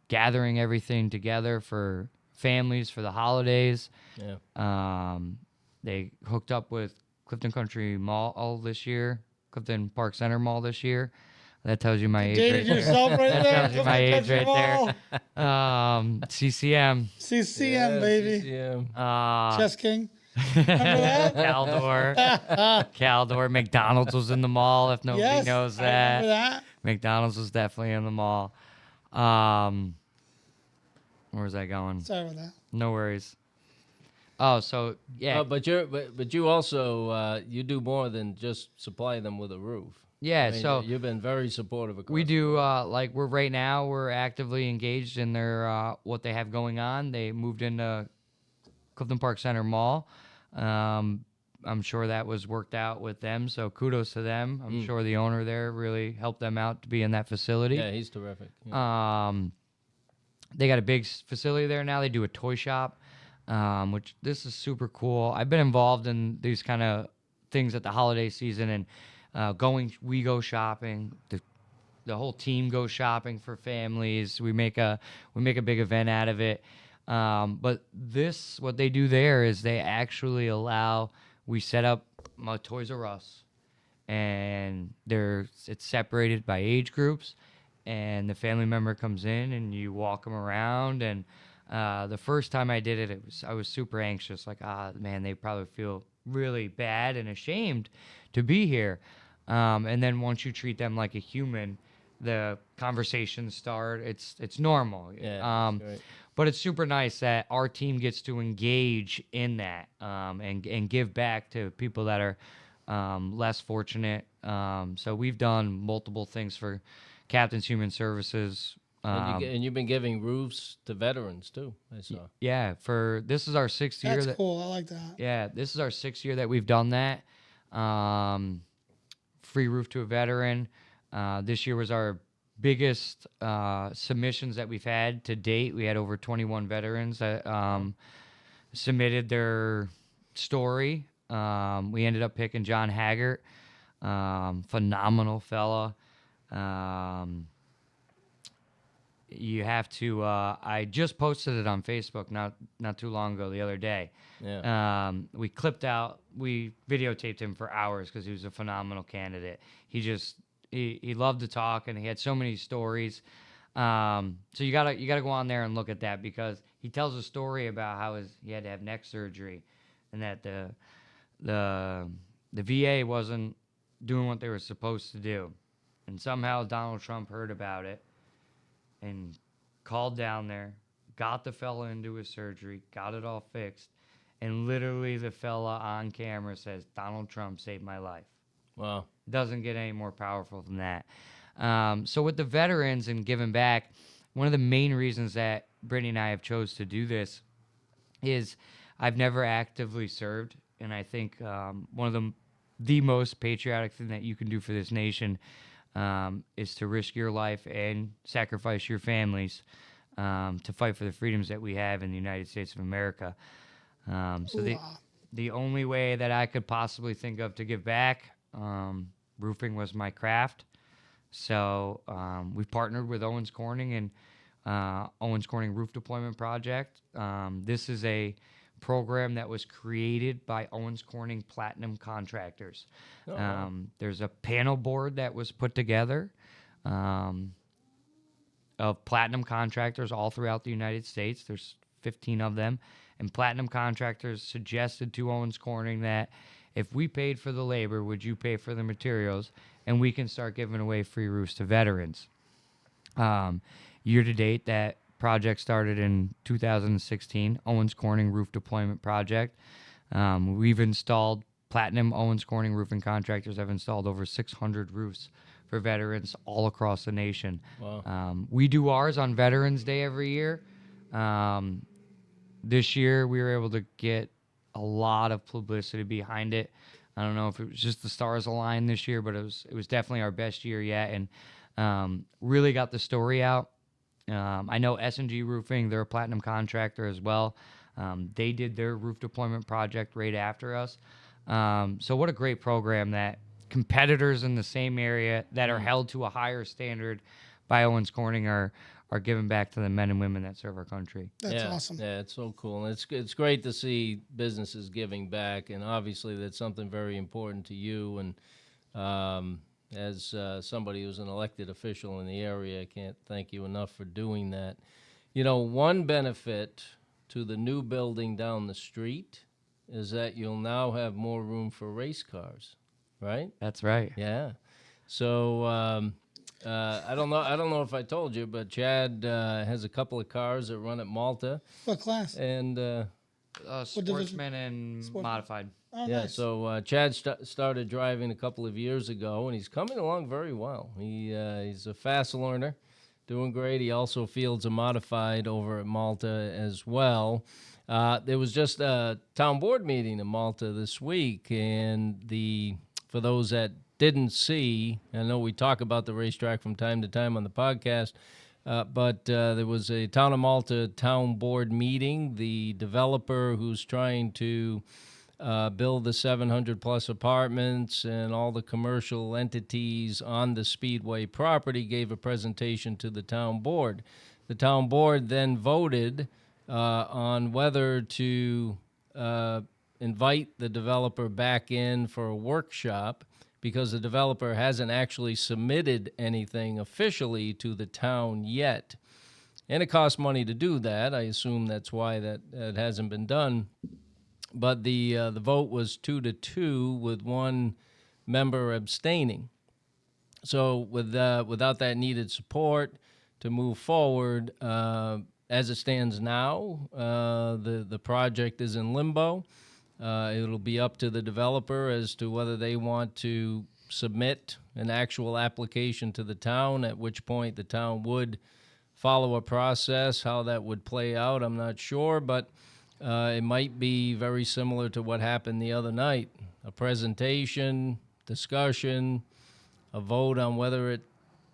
gathering everything together for families for the holidays. Yeah. They hooked up with Clifton Country Mall this year, Clifton Park Center Mall this year. That tells you my age Dated right there. yourself right there. Tells you Come my on, age touch 'em right all. CCM. CCM, baby. CCM. Uh, Chess King. Remember that? Caldor. McDonald's was in the mall, if nobody Yes, knows I remember that. that. McDonald's was definitely in the mall. Where was I going? Sorry about that. No worries. Oh, so yeah, But you also you do more than just supply them with a roof. yeah. I mean, So you've been very supportive across we the do board. like we're actively engaged in their what they have going on. They moved into Clifton Park Center Mall. I'm sure that was worked out with them, so kudos to them. I'm sure the owner there really helped them out to be in that facility. Yeah, he's terrific. Yeah. They got a big facility there now. They do a toy shop, which this is super cool. I've been involved in these kind of things at the holiday season and we go shopping. The whole team goes shopping for families. We make a big event out of it. But what they do there is they actually we set up a Toys R Us, and it's separated by age groups, and the family member comes in and you walk them around. And the first time I did it, I was super anxious, like, man, they probably feel really bad and ashamed to be here. And then once you treat them like a human, the conversations start. It's normal. Yeah, that's great. But it's super nice that our team gets to engage in that, and give back to people that are less fortunate. So we've done multiple things for Captain's Human Services. And you've been giving roofs to veterans too. I saw. Yeah, this is our sixth year. That's cool. I like that. Yeah, this is our sixth year that we've done that. Free roof to a veteran. This year was our biggest submissions that we've had to date. We had over 21 veterans that submitted their story. We ended up picking John Haggart, phenomenal fella. You have to. I just posted it on Facebook not too long ago, the other day. Yeah. We videotaped him for hours because he was a phenomenal candidate. He loved to talk, and he had so many stories. So you gotta go on there and look at that, because he tells a story about how he had to have neck surgery, and that the VA wasn't doing what they were supposed to do, and somehow Donald Trump heard about it and called down there, got the fella into his surgery, got it all fixed, and literally the fella on camera says, "Donald Trump saved my life." Wow. Doesn't get any more powerful than that. So with the veterans and giving back, one of the main reasons that Brittany and I have chose to do this is I've never actively served, and I think one of the most patriotic thing that you can do for this nation is to risk your life and sacrifice your families to fight for the freedoms that we have in the United States of America. So the only way that I could possibly think of to give back, roofing was my craft. So we've partnered with Owens Corning and Owens Corning Roof Deployment Project. This is a program that was created by Owens Corning Platinum Contractors. Oh, wow. There's a panel board that was put together of platinum contractors all throughout the United States. There's 15 of them. And platinum contractors suggested to Owens Corning that if we paid for the labor, would you pay for the materials? And we can start giving away free roofs to veterans. Year to date, that project started in 2016, Owens Corning Roof Deployment Project. We've installed Platinum Owens Corning roofing contractors have installed over 600 roofs for veterans all across the nation. Wow. We do ours on Veterans Day every year. This year, we were able to get a lot of publicity behind it. I don't know if it was just the stars aligned this year, but it was definitely our best year yet, and really got the story out. I know S&G Roofing, they're a platinum contractor as well. They did their roof deployment project right after us. So what a great program that competitors in the same area that are held to a higher standard by Owens Corning are giving back to the men and women that serve our country. That's awesome. Yeah, it's so cool. And it's great to see businesses giving back, and obviously that's something very important to you. And as somebody who's an elected official in the area, I can't thank you enough for doing that. You know, one benefit to the new building down the street is that you'll now have more room for race cars, right? That's right. Yeah. So I don't know. I don't know if I told you, but Chad has a couple of cars that run at Malta, What class? and division? Sportsman and Sportsman. modified. Oh, yeah. nice. So Chad started driving a couple of years ago, and he's coming along very well. He's a fast learner, doing great. He also fields a modified over at Malta as well. There was just a town board meeting in Malta this week, and for those that didn't see, I know we talk about the racetrack from time to time on the podcast, but there was a Town of Malta town board meeting. The developer who's trying to build the 700 plus apartments and all the commercial entities on the Speedway property gave a presentation to the town board. The town board then voted on whether to invite the developer back in for a workshop, because the developer hasn't actually submitted anything officially to the town yet. And it costs money to do that. I assume that's why that hasn't been done. But the vote was 2-2 with one member abstaining. So without that needed support to move forward, as it stands now, the project is in limbo. It'll be up to the developer as to whether they want to submit an actual application to the town, at which point the town would follow a process. How that would play out, I'm not sure, but it might be very similar to what happened the other night. A presentation, discussion, a vote on whether it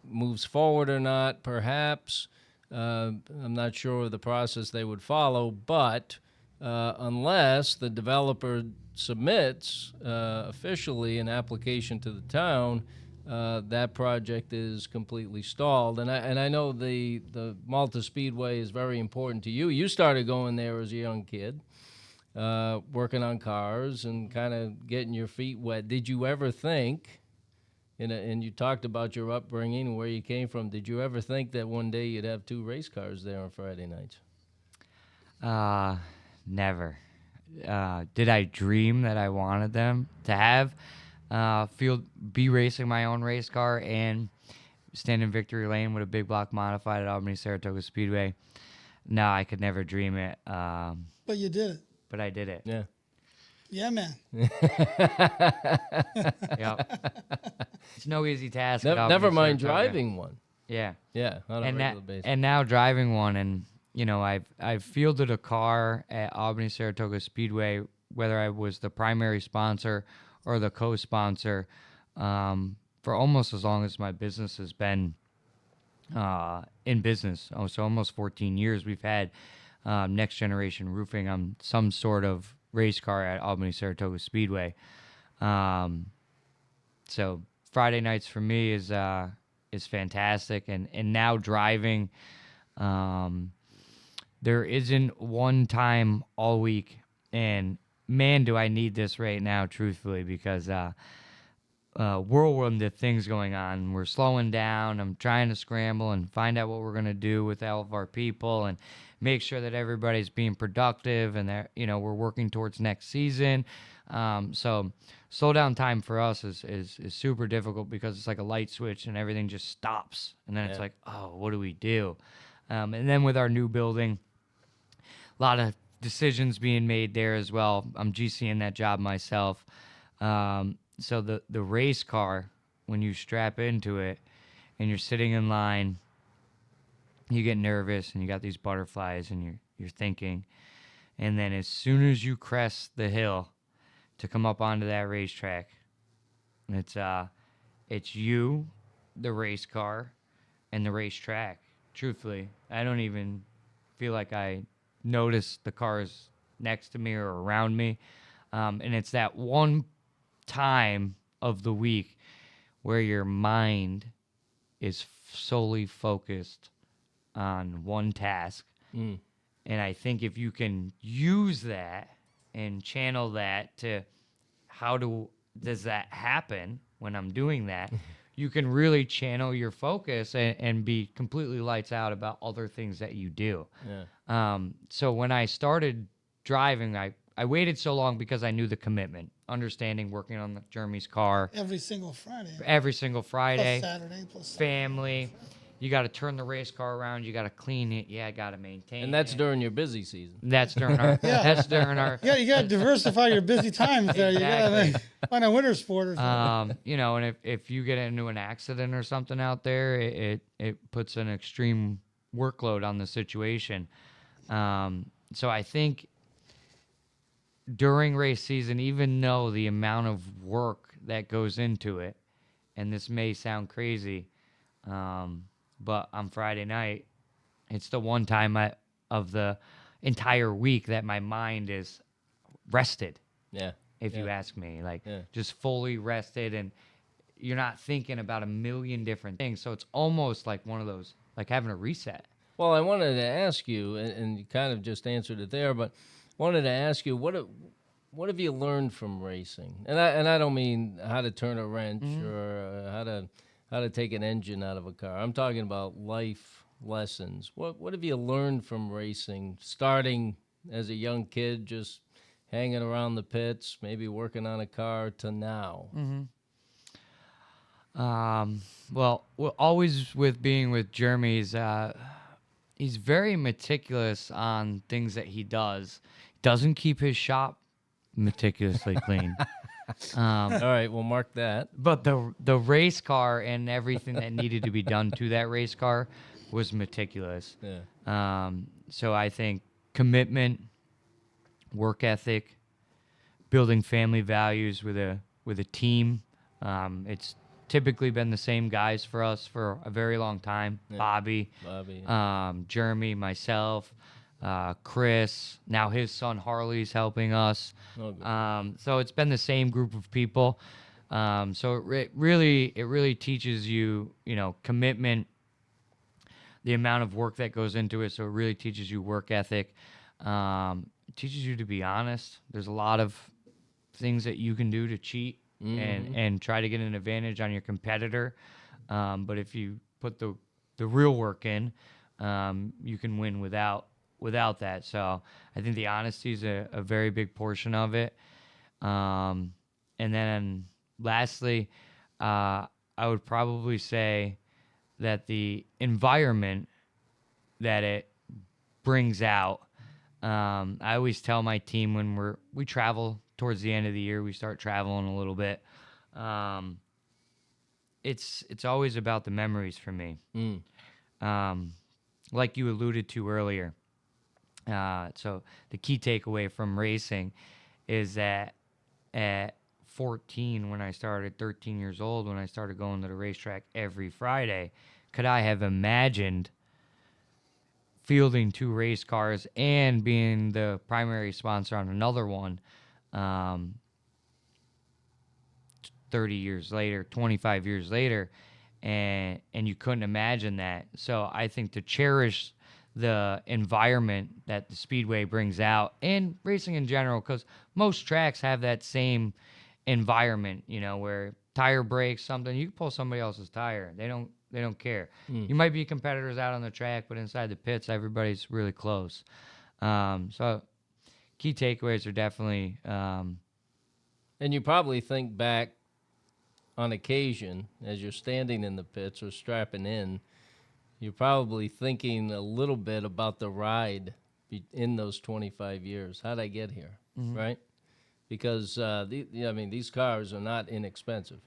moves forward or not, perhaps. I'm not sure of the process they would follow, but unless the developer submits officially an application to the town, that project is completely stalled. And I know the Malta Speedway is very important to you. You started going there as a young kid, working on cars and kind of getting your feet wet. Did you ever think, and you talked about your upbringing and where you came from, did you ever think that one day you'd have two race cars there on Friday nights? Never. Did I dream that I wanted them to have be racing my own race car and stand in victory lane with a big block modified at Albany Saratoga Speedway? No, I could never dream it. But you did it. But I did it. Yeah. Yeah, man. Yep. It's no easy task. Never mind Saratoga. driving one. Yeah. Yeah, on a regular basis. And now driving one, and I've fielded a car at Albany Saratoga Speedway, whether I was the primary sponsor or the co-sponsor, for almost as long as my business has been in business. So almost 14 years. We've had Next Generation Roofing on some sort of race car at Albany Saratoga Speedway. So Friday nights for me is fantastic, and now driving. There isn't one time all week, and man, do I need this right now, truthfully, because whirlwind of things going on. We're slowing down. I'm trying to scramble and find out what we're going to do with all of our people and make sure that everybody's being productive and that, we're working towards next season. So slow down time for us is super difficult because it's like a light switch and everything just stops. And then it's like, oh, what do we do? And then with our new building, a lot of decisions being made there as well. I'm GCing that job myself. So the race car, when you strap into it and you're sitting in line, you get nervous and you got these butterflies and you're thinking. And then as soon as you crest the hill to come up onto that racetrack, it's you, the race car, and the racetrack. Truthfully, I don't even feel like I notice the cars next to me or around me. And it's that one time of the week where your mind is solely focused on one task. And I think if you can use that and channel that to does that happen when I'm doing that, you can really channel your focus and be completely lights out about other things that you do. So when I started driving, I waited so long because I knew the commitment, understanding working on Jeremy's car Every single Friday. every single Friday, Plus Saturday, plus family. You got to turn the race car around. You got to clean it. Yeah, I got to maintain And that's it. during your busy season. That's during our. That's during our. You got to diversify your busy times there. You got Exactly. to find a winter sport or something. And if you get into an accident or something out there, it puts an extreme workload on the situation. So I think during race season, even though the amount of work that goes into it, and this may sound crazy, but on Friday night, it's the one time of the entire week that my mind is rested. Yeah. If you ask me, Yeah. just fully rested, and you're not thinking about a million different things. So it's almost like one of those, like having a reset. Well, I wanted to ask you, and you kind of just answered it there, but wanted to ask you what have you learned from racing? And I don't mean how to turn a wrench or how to take an engine out of a car. I'm talking about life lessons. What have you learned from racing, starting as a young kid, just hanging around the pits, maybe working on a car, to now? Well, always with being with Jeremy, he's very meticulous on things that he does. Doesn't keep his shop meticulously clean. All right, we'll mark that. But the race car and everything that needed to be done to that race car was meticulous. Yeah. So I think commitment, work ethic, building family values with a team. It's typically been the same guys for us for a very long time. Yeah. Bobby, Jeremy, myself, Chris. Now his son Harley's helping us. Oh, good. So it's been the same group of people. So it really teaches you, commitment, the amount of work that goes into it. So it really teaches you work ethic. It teaches you to be honest. There's a lot of things that you can do to cheat and try to get an advantage on your competitor. But if you put the real work in, you can win without that. So I think the honesty is a very big portion of it. And then lastly, I would probably say that the environment that it brings out. I always tell my team when we travel towards the end of the year, we start traveling a little bit. It's always about the memories for me. Like you alluded to earlier. So the key takeaway from racing is that at 14, when I started, 13 years old, when I started going to the racetrack every Friday, could I have imagined fielding 2 race cars and being the primary sponsor on another one 30 years later, 25 years later, and you couldn't imagine that. So I think to cherish the environment that the Speedway brings out, and racing in general, because most tracks have that same environment, where tire breaks, something, you can pull somebody else's tire. They don't care. You might be competitors out on the track, but inside the pits, everybody's really close. So key takeaways are definitely... And you probably think back on occasion as you're standing in the pits or strapping in, you're probably thinking a little bit about the ride in those 25 years. How'd I get here, right? Because, these cars are not inexpensive.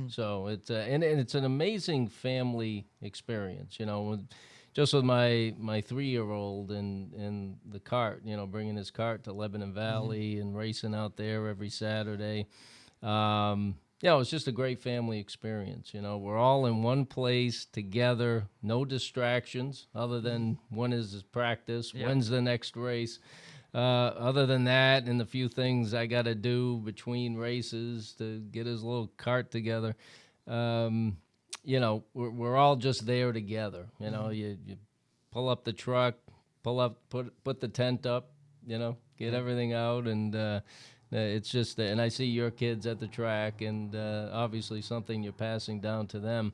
So it's and it's an amazing family experience, just with my 3-year-old and the cart, bringing his cart to Lebanon Valley and racing out there every Saturday. It's just a great family experience. We're all in one place together, no distractions other than when is practice, when's the next race. Other than that, and the few things I got to do between races to get his little cart together, we're all just there together. You pull up the truck, put the tent up, get everything out, and It's just, and I see your kids at the track, and obviously something you're passing down to them.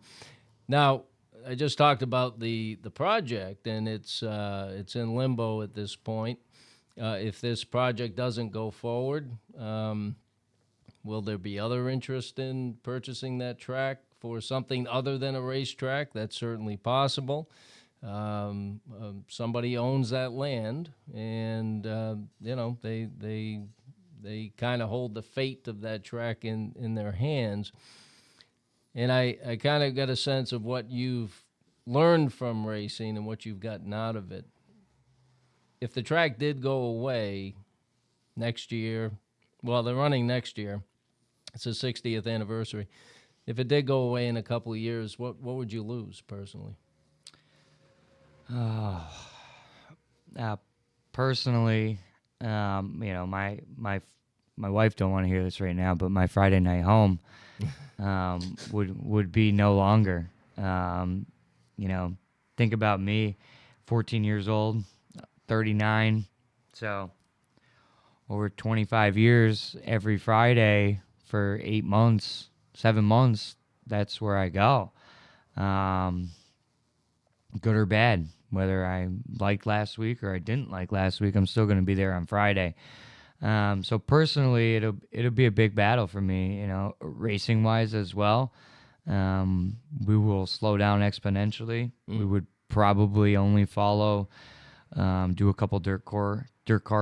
Now, I just talked about the project, and it's in limbo at this point. If this project doesn't go forward, will there be other interest in purchasing that track for something other than a racetrack? That's certainly possible. Somebody owns that land, and they kind of hold the fate of that track in their hands. And I kind of got a sense of what you've learned from racing and what you've gotten out of it. If the track did go away next year, well, they're running next year. It's the 60th anniversary. If it did go away in a couple of years, what would you lose personally? Personally, my wife don't want to hear this right now, but my Friday night home would be no longer. Think about me, 14 years old, 39, so over 25 years, every Friday for 8 months, 7 months, that's where I go. Good or bad, whether I liked last week or I didn't like last week, I'm still going to be there on Friday. So personally, it'll be a big battle for me, racing wise as well. We will slow down exponentially. We would probably only follow, do a couple dirt car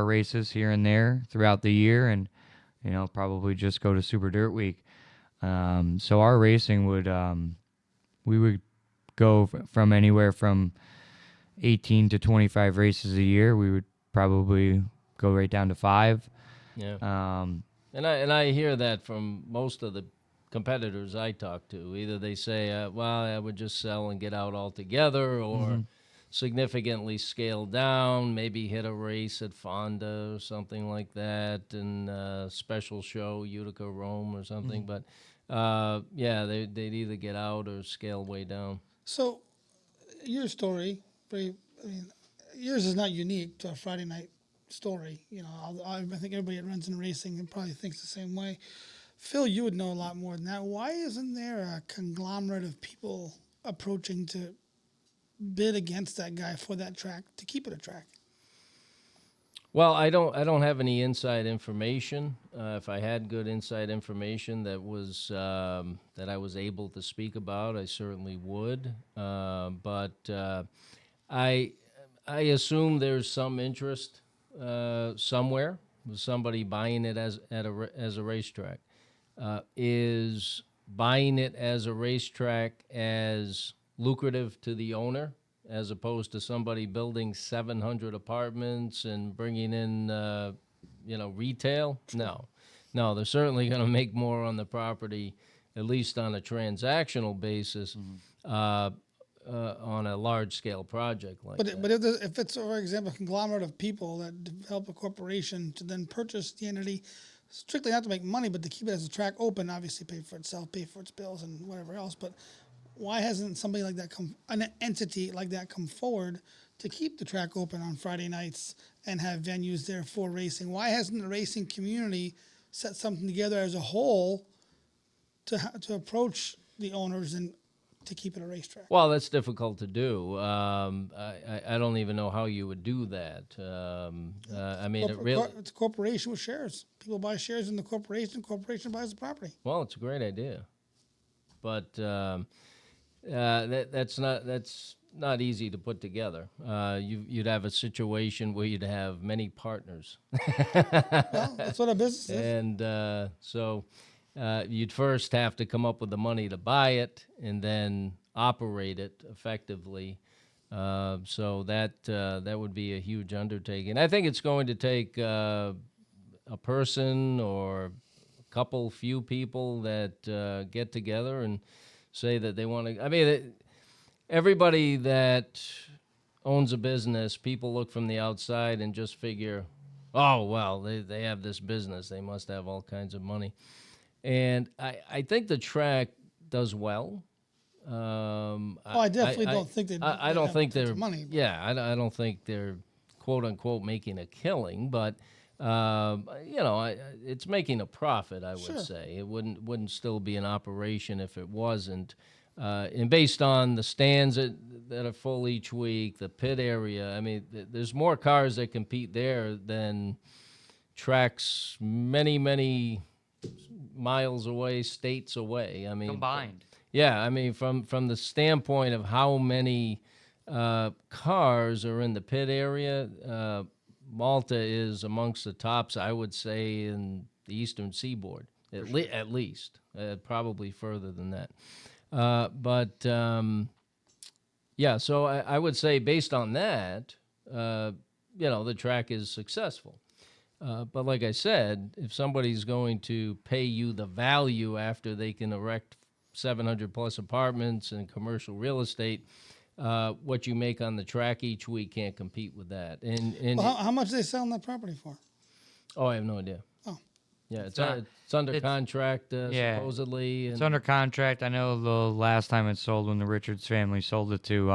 races here and there throughout the year, and probably just go to Super Dirt Week. So our racing we would go from anywhere from 18 to 25 races a year. We would probably go right down to 5. Yeah. And I hear that from most of the competitors I talk to. Either they say, well, I would just sell and get out altogether, or significantly scale down, maybe hit a race at Fonda or something like that, and special show, Utica, Rome or something. But, they'd either get out or scale way down. So, your story, yours is not unique to a Friday night story. I think everybody that runs in racing and probably thinks the same way. Phil, you would know a lot more than that. Why isn't there a conglomerate of people approaching to bid against that guy for that track to keep it a track? Well, I don't have any inside information. If I had good inside information that I was able to speak about, I certainly would. But I assume there's some interest somewhere with somebody buying it as a racetrack. Is buying it as a racetrack as lucrative to the owner as opposed to somebody building 700 apartments and bringing in, retail? No, they're certainly going to make more on the property, at least on a transactional basis, on a large-scale project like that. But if it's, for example, a conglomerate of people that develop a corporation to then purchase the entity, strictly not to make money, but to keep it as a track open, obviously pay for itself, pay for its bills and whatever else, but why hasn't somebody like that an entity like that come forward to keep the track open on Friday nights and have venues there for racing? Why hasn't the racing community set something together as a whole to approach the owners and to keep it a racetrack? Well, that's difficult to do. I don't even know how you would do that. It's a corporation with shares. People buy shares in the corporation. The corporation buys the property. Well, it's a great idea, but that's not easy to put together. You'd have a situation where you'd have many partners. Well, that's what a business is. And so you'd first have to come up with the money to buy it and then operate it effectively. So that would be a huge undertaking. I think it's going to take a person or a few people that get together and say that they want to. I mean, everybody that owns a business, people look from the outside and just figure, oh, well, they have this business. They must have all kinds of money. And I think the track does well. I definitely don't think they. I don't think they're money. Yeah, I don't think they're quote unquote making a killing, but It's making a profit. I would Sure. say it wouldn't still be an operation if it wasn't. And based on the stands that are full each week, the pit area, I mean, there's more cars that compete there than tracks many miles away, states away. I mean, Combined. yeah, I mean, from the standpoint of how many cars are in the pit area, Malta is amongst the tops, I would say, in the Eastern Seaboard, at least, probably further than that. Yeah, so I would say based on that, the track is successful. But like I said, if somebody's going to pay you the value after they can erect 700 plus apartments and commercial real estate, what you make on the track each week can't compete with that. And Well, how much are they selling that property for? I have no idea. Oh. Yeah, it's not- under it's- contract yeah. supposedly. It's And under contract. I know the last time it sold, when the Richards family sold it to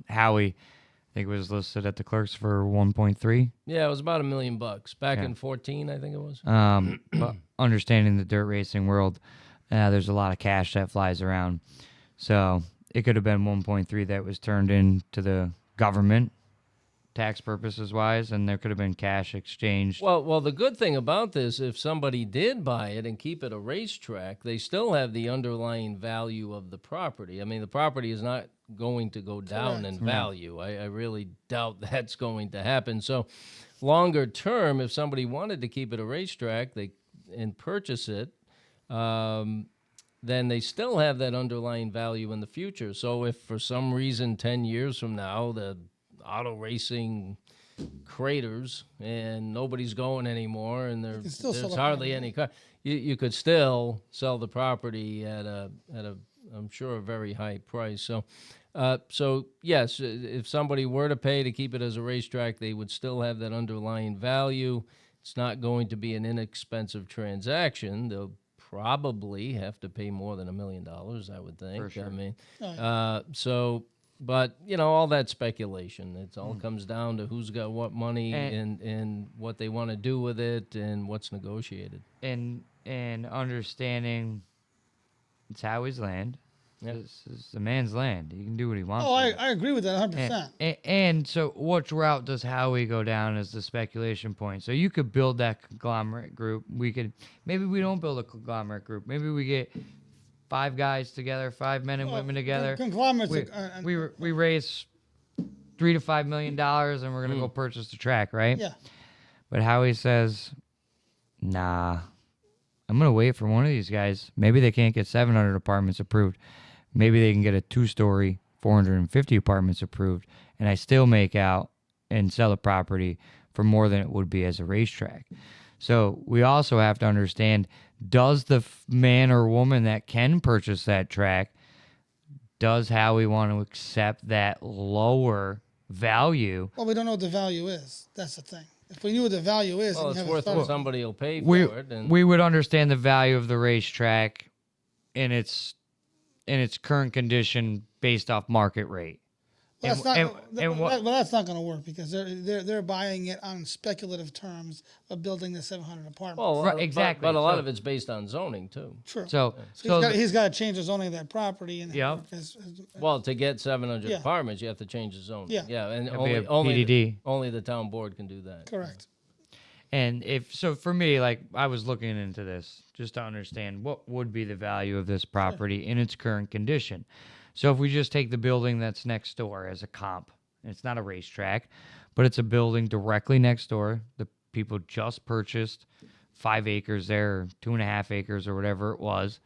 Howie, I think it was listed at the clerks for 1.3. yeah, it was about $1 million back Yeah. in 14, I think it was. But understanding the dirt racing world, there's a lot of cash that flies around. So it could have been 1.3 that was turned into the government, tax purposes wise, and there could have been cash exchanged. Well, the good thing about this, if somebody did buy it and keep it a racetrack, they still have the underlying value of the property. I mean, the property is not going to go down Correct. in value. I really doubt that's going to happen. So, longer term, if somebody wanted to keep it a racetrack, and purchase it, then they still have that underlying value in the future. So, if for some reason 10 years from now the auto racing craters and nobody's going anymore, and can still sell there's the hardly property. any car. You could still sell the property at a I'm sure a very high price. So yes, if somebody were to pay to keep it as a racetrack, they would still have that underlying value. It's not going to be an inexpensive transaction. They'll probably have to pay more than $1 million, I would think. For sure. I mean, Oh, yeah. but all that speculation. It all comes down to who's got what money and what they want to do with it and what's negotiated. And understanding it's Howie's land. Yeah. This is the man's land. He can do what he wants. Oh, with it. I agree with that 100%. And so which route does Howie go down as the speculation point? So you could build that conglomerate group. Maybe we don't build a conglomerate group. Maybe we get 5 guys together, 5 men and women together. Conglomerates. We raise $3 to $5 million and we're gonna go purchase the track, right? yeah. But Howie says, nah, I'm going to wait for one of these guys. Maybe they can't get 700 apartments approved. Maybe they can get a 2-story, 450 apartments approved, and I still make out and sell the property for more than it would be as a racetrack. So we also have to understand, does the man or woman that can purchase that track, does Howie want to accept that lower value? Well, we don't know what the value is. That's the thing. If we knew what the value is, Well, and you it's have a worth start- what somebody will pay for we, it. And we would understand the value of the racetrack in its current condition based off market rate. Well, that's And- not. and what- Well, that's not going to work because they're buying it on speculative terms of building the 700 apartments. well, Right, exactly. But a lot So- of it's based on zoning too. True. So he's got to change the zoning of that property and Yep. Well, to get 700 Yeah. apartments, you have to change the zoning. Yeah. and That'd be a only PDD. only the town board can do that. correct. And for me, like, I was looking into this just to understand what would be the value of this property in its current condition. So if we just take the building that's next door as a comp, and it's not a racetrack, but it's a building directly next door. The people just purchased 5 acres there, or 2.5 acres, or whatever it was.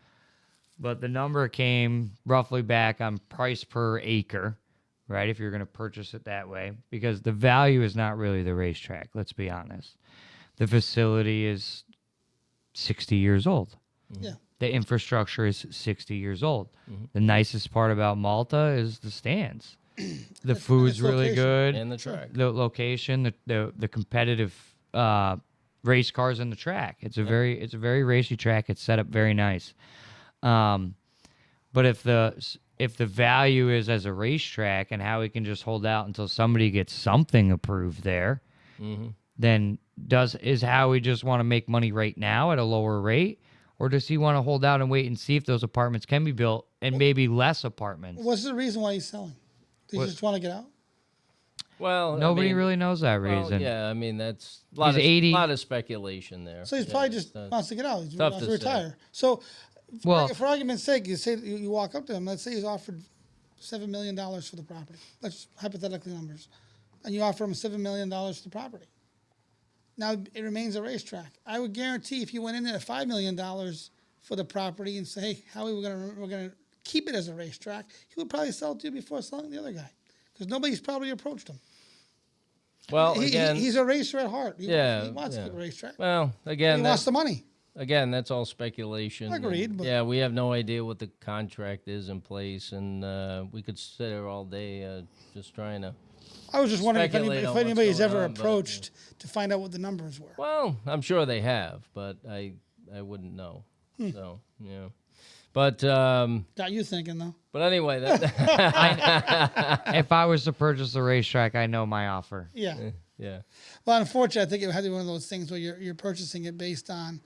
But the number came roughly back on price per acre, right? If you're going to purchase it that way, because the value is not really the racetrack. Let's be honest. The facility is 60 years old. Yeah. The infrastructure is 60 years old. The nicest part about Malta is the stands. The food's its really location. good. And the track. The location, the competitive race cars in the track. It's a very racy track. It's set up very nice. But if the value is as a racetrack and how we can just hold out until somebody gets something approved there, then is Howie just want to make money right now at a lower rate, or does he want to hold out and wait and see if those apartments can be built and maybe less apartments? What's the reason why he's selling? Does he just want to get out? Well, Nobody really knows that well, reason. yeah, I mean that's a He's 80. lot of speculation there. So he's Yeah, probably it's just not- wants to get out. He tough wants to to say. retire. So, Well- for argument's sake, you walk up to him. Let's say he's offered $7 million for the property. Let's hypothetically numbers, and you offer him $7 million for the property. Now it remains a racetrack. I would guarantee if you went in there at $5 million for the property and say, "Hey, Howie, we're gonna keep it as a racetrack," he would probably sell it to you before selling the other guy, because nobody's probably approached him. Well, He- again, he's a racer at heart. He yeah, wants yeah. to go to a racetrack. well, He again, wants that's, the money. again, that's all speculation. Agreed, and, but- yeah, we have no idea what the contract is in place, and we could sit there all day just trying to. I was just wondering Speculate if on what's anybody's going ever on, but, approached to find out what the numbers were. Well, I'm sure they have, but I wouldn't know. Hmm. So yeah, but Got you thinking though. but anyway, that If I was to purchase a racetrack, I know my offer. Yeah. yeah. Well, unfortunately, I think it had to be one of those things where you're purchasing it based on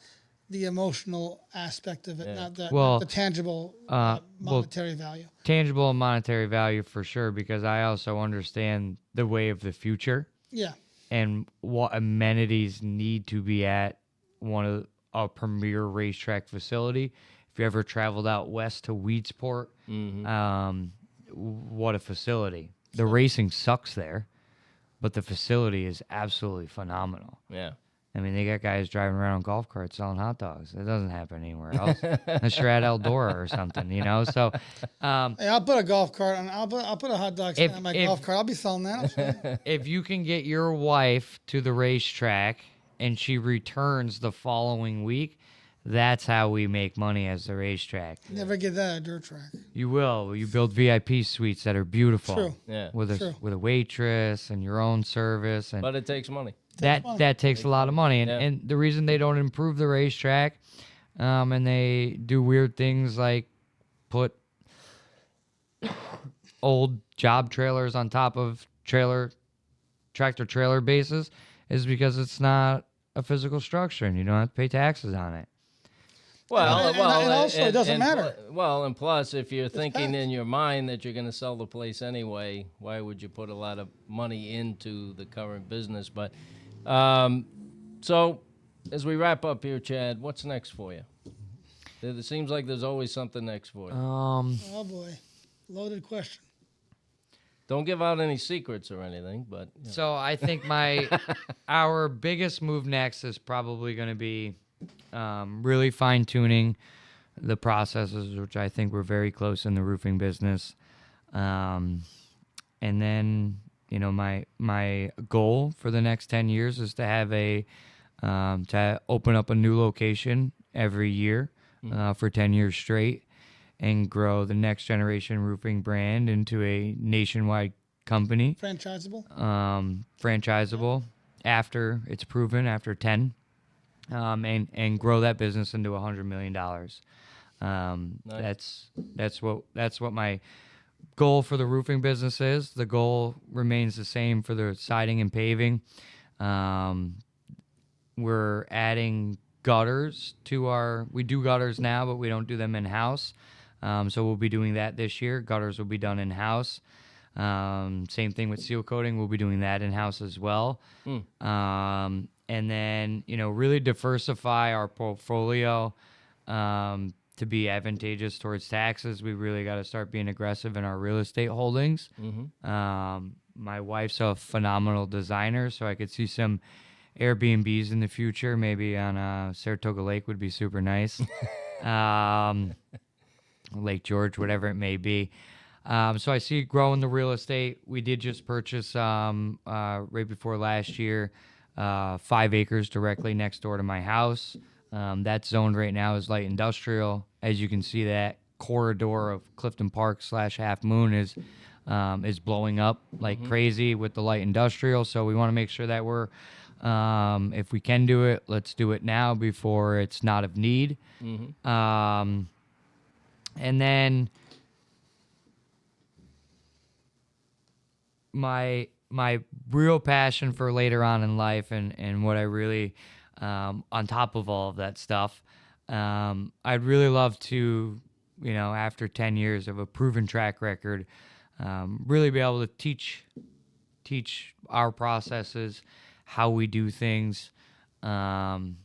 the emotional aspect of it, Yeah. not Well, the tangible well, monetary value. Tangible and monetary value for sure, because I also understand the way of the future Yeah. and what amenities need to be at one of a premier racetrack facility. If you ever traveled out west to Weedsport, what a facility. The racing sucks there, but the facility is absolutely phenomenal. Yeah. I mean, they got guys driving around on golf carts selling hot dogs. It doesn't happen anywhere else, unless you're at Eldora or something, you know. So, Hey, I'll put a golf cart on. I'll put a hot dog stand If- on my if- golf cart. I'll be selling that. I'm sure. if you can get your wife to the racetrack and she returns the following week, that's how we make money as the racetrack. Never get that at a dirt track. You will. You build VIP suites that are beautiful. True. Yeah. With a True. with a waitress and your own service, and But it takes money. money. that takes a lot of money. And Yeah. and the reason they don't improve the racetrack, and they do weird things like put old job trailers on top of tractor trailer bases, is because it's not a physical structure and you don't have to pay taxes on it. Well, And also, it doesn't matter. Well, and plus, if you're thinking packed. in your mind that you're going to sell the place anyway, why would you put a lot of money into the current business? But so, as we wrap up here, Chad, what's next for you? It seems like there's always something next for you. Oh boy, loaded question. Don't give out any secrets or anything, but you know. So I think our biggest move next is probably going to be really fine tuning the processes, which I think we're very close in the roofing business. And then, you know, my goal for the next 10 years is to have to open up a new location every year for 10 years straight and grow the next generation roofing brand into a nationwide company. Franchisable. Franchisable after it's proven after 10, and grow that business into $100 million. Nice. That's what my goal for the roofing business is. The goal remains the same for the siding and paving. We're adding gutters to we do gutters now, but we don't do them in house. So we'll be doing that this year. Gutters will be done in house. Same thing with seal coating. We'll be doing that in house as well. And then, you know, really diversify our portfolio to be advantageous towards taxes. We really got to start being aggressive in our real estate holdings. My wife's a phenomenal designer, so I could see some Airbnbs in the future. Maybe on Saratoga Lake would be super nice. Lake George, whatever it may be. So I see growing the real estate. We did just purchase right before last year 5 acres directly next door to my house. That zoned right now is light industrial. As you can see, that corridor of Clifton Park / Half Moon is blowing up like crazy with the light industrial. So we want to make sure that we're, if we can do it, let's do it now before it's not of need. And then my my real passion for later on in life, and what I really, on top of all of that stuff, I'd really love to, after 10 years of a proven track record, really be able to teach our processes, how we do things, travel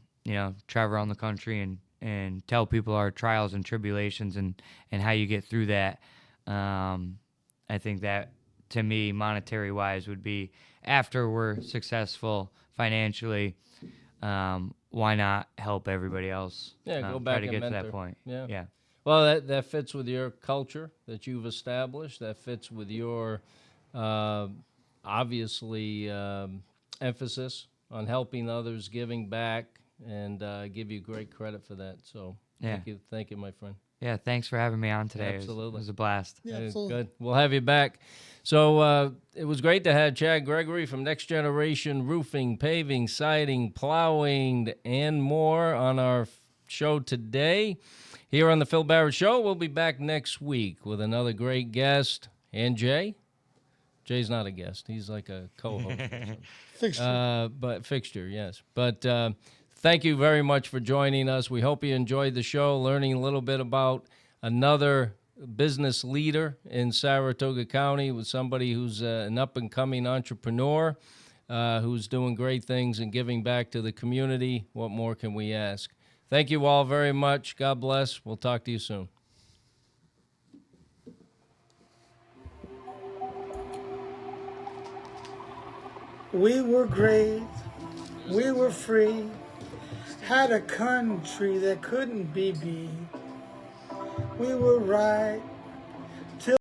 around the country and tell people our trials and tribulations and how you get through that. I think that, to me, monetary wise, would be, after we're successful financially, why not help everybody else? Yeah, go try back to and get mentor. to that point. Yeah. Yeah. Well, that fits with your culture that you've established. That fits with your, obviously, emphasis on helping others, giving back, and give you great credit for that. So Yeah. thank you, my friend. Yeah. Thanks for having me on today. Absolutely. It was a blast. Yeah, Hey, absolutely. good. We'll have you back. So it was great to have Chad Gregory from Next Generation Roofing, Paving, Siding, Plowing, and more on our show today. Here on the Phil Barrett Show, we'll be back next week with another great guest. And Jay? Jay's not a guest. He's like a co-host. Fixture. But fixture, yes. But thank you very much for joining us. We hope you enjoyed the show, learning a little bit about another business leader in Saratoga County, with somebody who's an up-and-coming entrepreneur who's doing great things and giving back to the community. What more can we ask? Thank you all very much. God bless. We'll talk to you soon. We were great, we were free, had a country that couldn't be beat. We were right